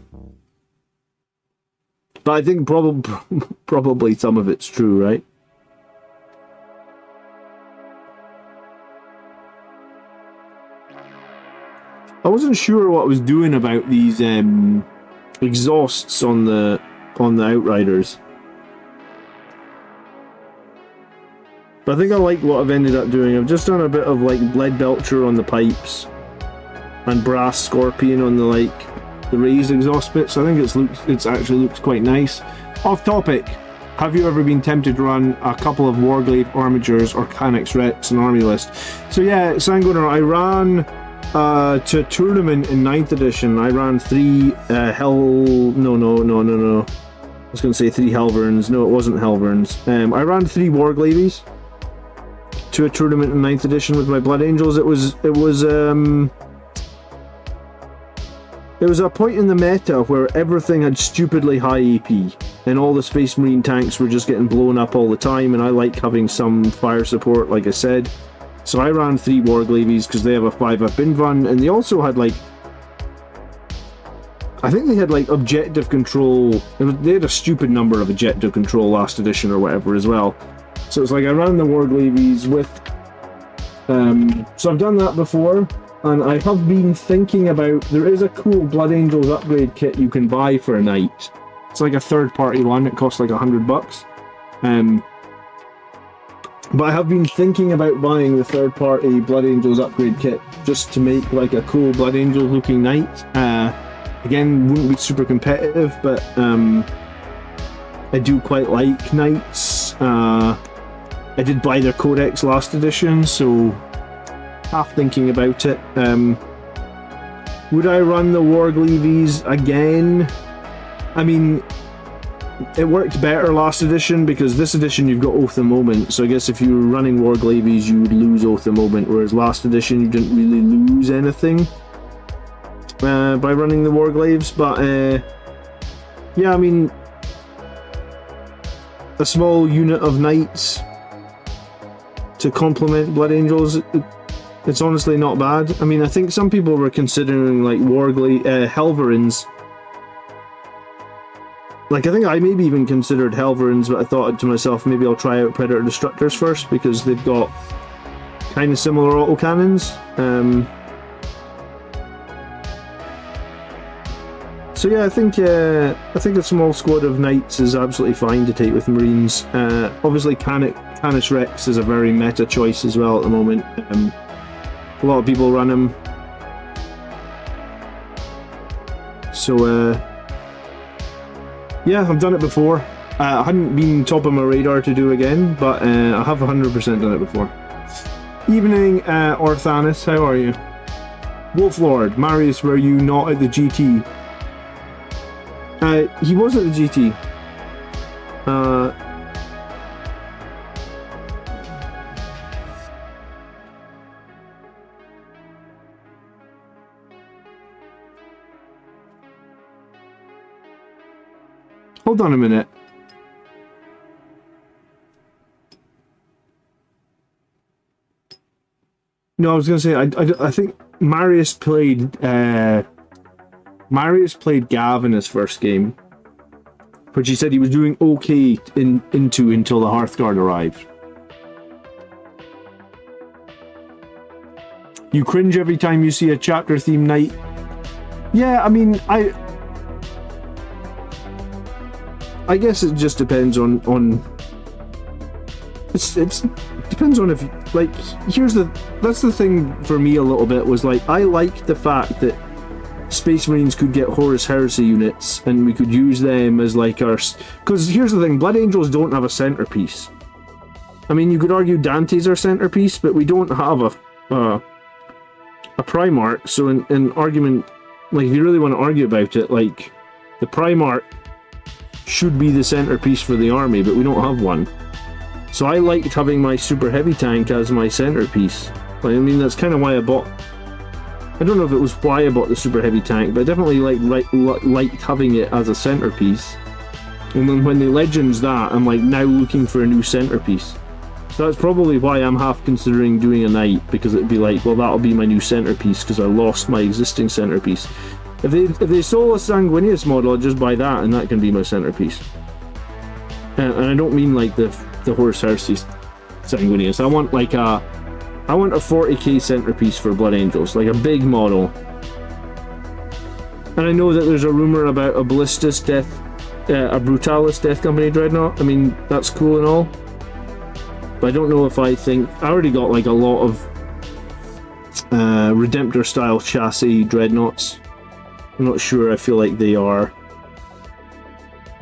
But I think probably some of it's true, right? I wasn't sure what I was doing about these exhausts on the Outriders. But I think I like what I've ended up doing. I've just done a bit of like Lead Belcher on the pipes and Brass Scorpion on the like the raised exhaust bits. I think it's actually looks quite nice. Off topic, have you ever been tempted to run a couple of Warglaive armatures or Canucks Rets and Army List? So yeah, Sanguinar, I ran to a tournament in 9th edition. I ran 3 I was going to say 3 Helverns. No, it wasn't Helverns. I ran 3 Warglaives. to a tournament in 9th edition with my Blood Angels. It was a point in the meta where everything had stupidly high AP, and all the Space Marine tanks were just getting blown up all the time, and I like having some fire support, like I said. So I ran 3 Warglavies because they have a 5-up invuln, and they also had like, I think they had like objective control. They had a stupid number of objective control last edition or whatever as well. So it's like I ran the Warglavies with, so I've done that before. And I have been thinking about, there is a cool Blood Angels upgrade kit you can buy for a night. It's like a third-party one, it costs like $100. But I have been thinking about buying the third-party Blood Angels upgrade kit just to make like a cool Blood Angel looking knight. Again, wouldn't be super competitive, but I do quite like knights. I did buy their codex last edition, so half thinking about it. Would I run the Warglavies again? I mean, it worked better last edition because this edition you've got Oath of Moment, so I guess if you were running Warglavies you would lose Oath of Moment, whereas last edition you didn't really lose anything by running the Warglaves. But yeah, I mean, a small unit of knights to complement Blood Angels, it's honestly not bad. I mean, I think some people were considering like Helverins. Like, I think I maybe even considered Helverins, but I thought to myself, maybe I'll try out Predator Destructors first because they've got kind of similar autocannons. So yeah, I think a small squad of knights is absolutely fine to take with Marines. Obviously, Canis Rex is a very meta choice as well at the moment. A lot of people run him. So yeah, I've done it before. I hadn't been top of my radar to do again, but I have 100% done it before. Evening, Orthanis, how are you? Wolflord, Marius, were you not at the GT? He was at the GT. Hold on a minute. No, I was going to say, I think Marius played Gav in his first game, which he said he was doing okay until the Hearthguard arrived. You cringe every time you see a chapter-themed knight. Yeah, I mean, I guess it just depends on it's depends on if, like, that's the thing for me a little bit, was like, I liked the fact that Space Marines could get Horus Heresy units and we could use them as like our, because here's the thing, Blood Angels don't have a centerpiece. I mean, you could argue Dante's our centerpiece, but we don't have a Primarch, so in argument, like, if you really want to argue about it, like, the Primarch should be the centerpiece for the army, but we don't have one. So I liked having my super heavy tank as my centerpiece. Like, I mean, that's kind of why I bought, I don't know if it was why I bought the super heavy tank, but I definitely liked having it as a centerpiece. And then when they legends that, I'm like now looking for a new centerpiece. So that's probably why I'm half considering doing a knight, because it'd be like, well, that'll be my new centerpiece because I lost my existing centerpiece. If they sold a Sanguinius model, I'd just buy that and that can be my centerpiece. And I don't mean like the Horus Heresy Sanguinius. I want a 40k centerpiece for Blood Angels, like a big model. And I know that there's a rumor about a Ballistus a Brutalis Death Company Dreadnought. I mean, that's cool and all, but I don't know if I already got like a lot of Redemptor style chassis Dreadnoughts. I'm not sure I feel like they are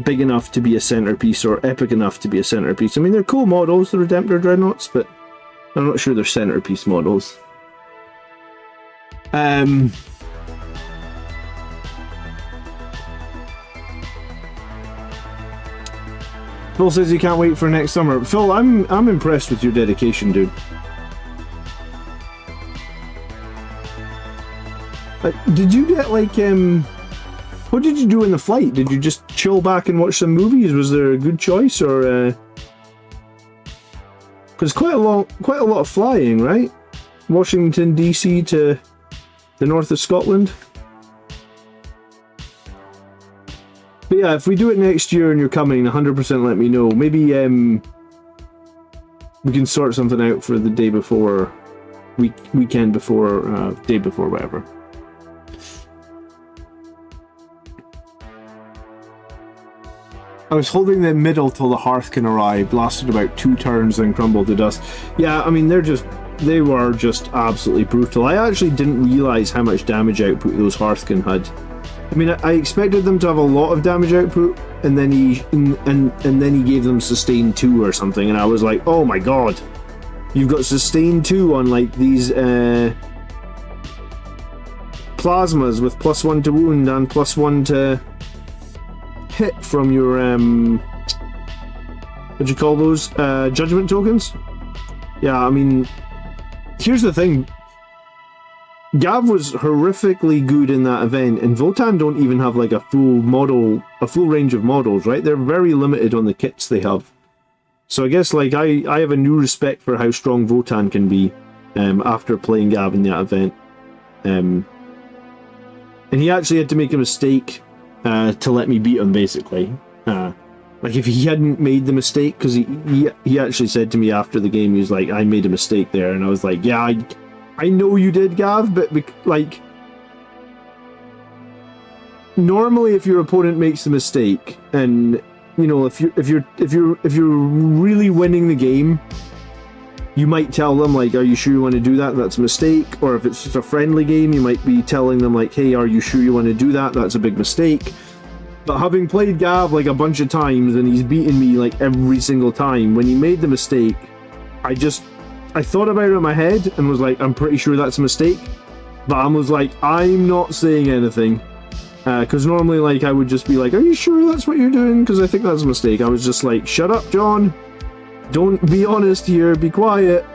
big enough to be a centerpiece or epic enough to be a centerpiece. I mean, they're cool models, the Redemptor Dreadnoughts, but I'm not sure they're centerpiece models. Phil says he can't wait for next summer. Phil, I'm impressed with your dedication, dude. Did you get like what did you do in the flight? Did you just chill back and watch some movies? Was there a good choice, or because quite a lot of flying, right? Washington DC to the north of Scotland. But yeah, if we do it next year and you're coming, 100% let me know. Maybe we can sort something out for the day before, weekend before, day before, whatever. I was holding the middle till the hearth can arrive, lasted about 2 turns, then crumbled to dust. Yeah, I mean, they were just absolutely brutal. I actually didn't realise how much damage output those Hearthkin had. I mean, I expected them to have a lot of damage output, and then he gave them sustain 2 or something, and I was like, oh my god, you've got sustain 2 on like these plasmas with +1 to wound and +1 to hit from your what do you call those, judgment tokens? Yeah, I mean, here's the thing. Gav was horrifically good in that event, and Votann don't even have like a full range of models, right? They're very limited on the kits they have. So I guess like I have a new respect for how strong Votann can be after playing Gav in that event. And he actually had to make a mistake to let me beat him, basically. Like if he hadn't made the mistake, because he actually said to me after the game, he was like, I made a mistake there, and I was like, yeah, I know you did, Gav, but like normally if your opponent makes a mistake, and you know, if you're really winning the game, you might tell them like, are you sure you want to do that? That's a mistake. Or if it's just a friendly game, you might be telling them like, hey, are you sure you want to do that? That's a big mistake. But having played Gav like a bunch of times, and he's beaten me like every single time, when he made the mistake, I thought about it in my head and was like, I'm pretty sure that's a mistake. But I was like, I'm not saying anything. Because normally like I would just be like, are you sure that's what you're doing? Because I think that's a mistake. I was just like, shut up, John. Don't be honest here, be quiet.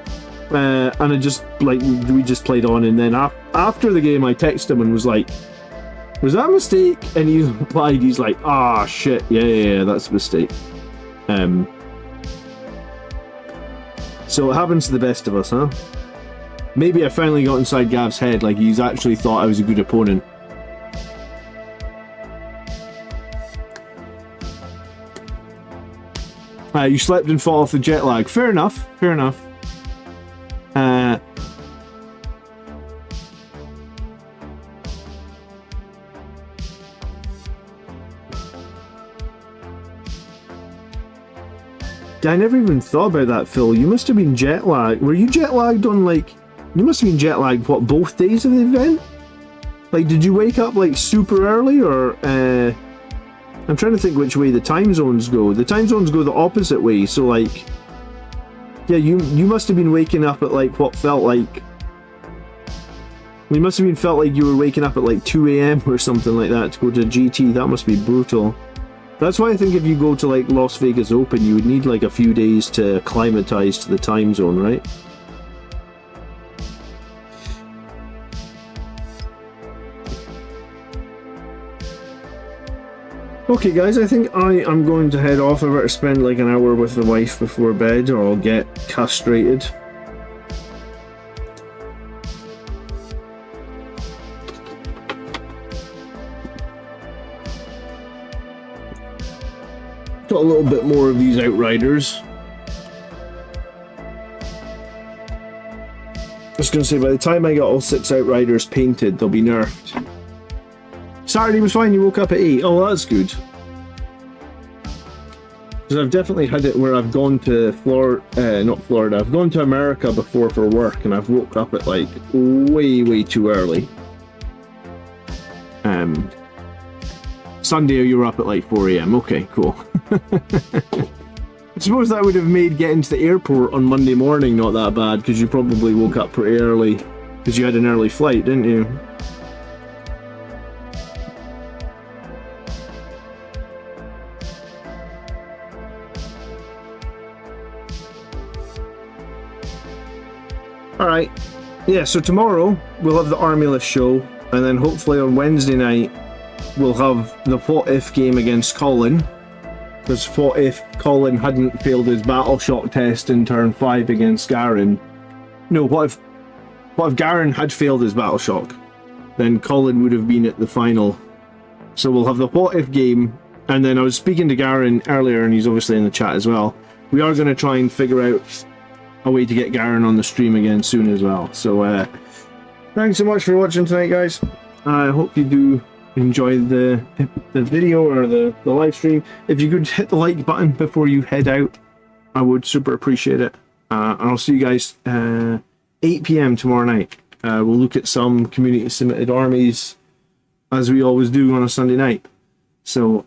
And I just, like, we just played on, and then after the game I texted him and was like, was that a mistake? And he replied, he's like, ah, shit, yeah, that's a mistake. So it happens to the best of us, huh? Maybe I finally got inside Gav's head, like he's actually thought I was a good opponent. You slept and fought off the jet lag. Fair enough, fair enough. I never even thought about that, Phil. You must have been jet lagged. Were you jet lagged on, like... You must have been jet lagged, what, both days of the event? Like, did you wake up, like, super early, or... I'm trying to think which way the time zones go. The time zones go the opposite way, so, like... Yeah, you must have been waking up at, like, what felt like... You must have felt like you were waking up at, like, 2 AM or something like that to go to GT. That must be brutal. That's why I think if you go to like Las Vegas Open, you would need like a few days to acclimatize to the time zone, right? Okay guys, I think I am going to head off. I better spend like an hour with the wife before bed, or I'll get castrated. Got a little bit more of these Outriders. I was going to say, by the time I got all 6 Outriders painted, they'll be nerfed. Saturday was fine, you woke up at 8. Oh, that's good. Because I've definitely had it where I've gone to not Florida, I've gone to America before for work, and I've woke up at like way too early. Sunday you were up at like 4 AM. Okay, cool. I suppose that would have made getting to the airport on Monday morning not that bad, because you probably woke up pretty early because you had an early flight, didn't you? Alright. Yeah, so tomorrow we'll have the Army List show, and then hopefully on Wednesday night we'll have the What If game against Colin. Because what if Colin hadn't failed his battle shock test in turn 5 against Garen? No, what if Garen had failed his battle shock? Then Colin would have been at the final. So we'll have the what if game, and then I was speaking to Garen earlier, and he's obviously in the chat as well. We are going to try and figure out a way to get Garen on the stream again soon as well. So thanks so much for watching tonight, guys. I hope you do enjoy the video or the live stream. If you could hit the like button before you head out, I would super appreciate it. And I'll see you guys 8 PM tomorrow night. We'll look at some community submitted armies as we always do on a Sunday night. So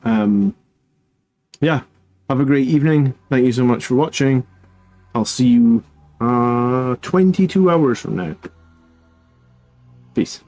yeah, have a great evening. Thank you so much for watching. I'll see you 22 hours from now. Peace.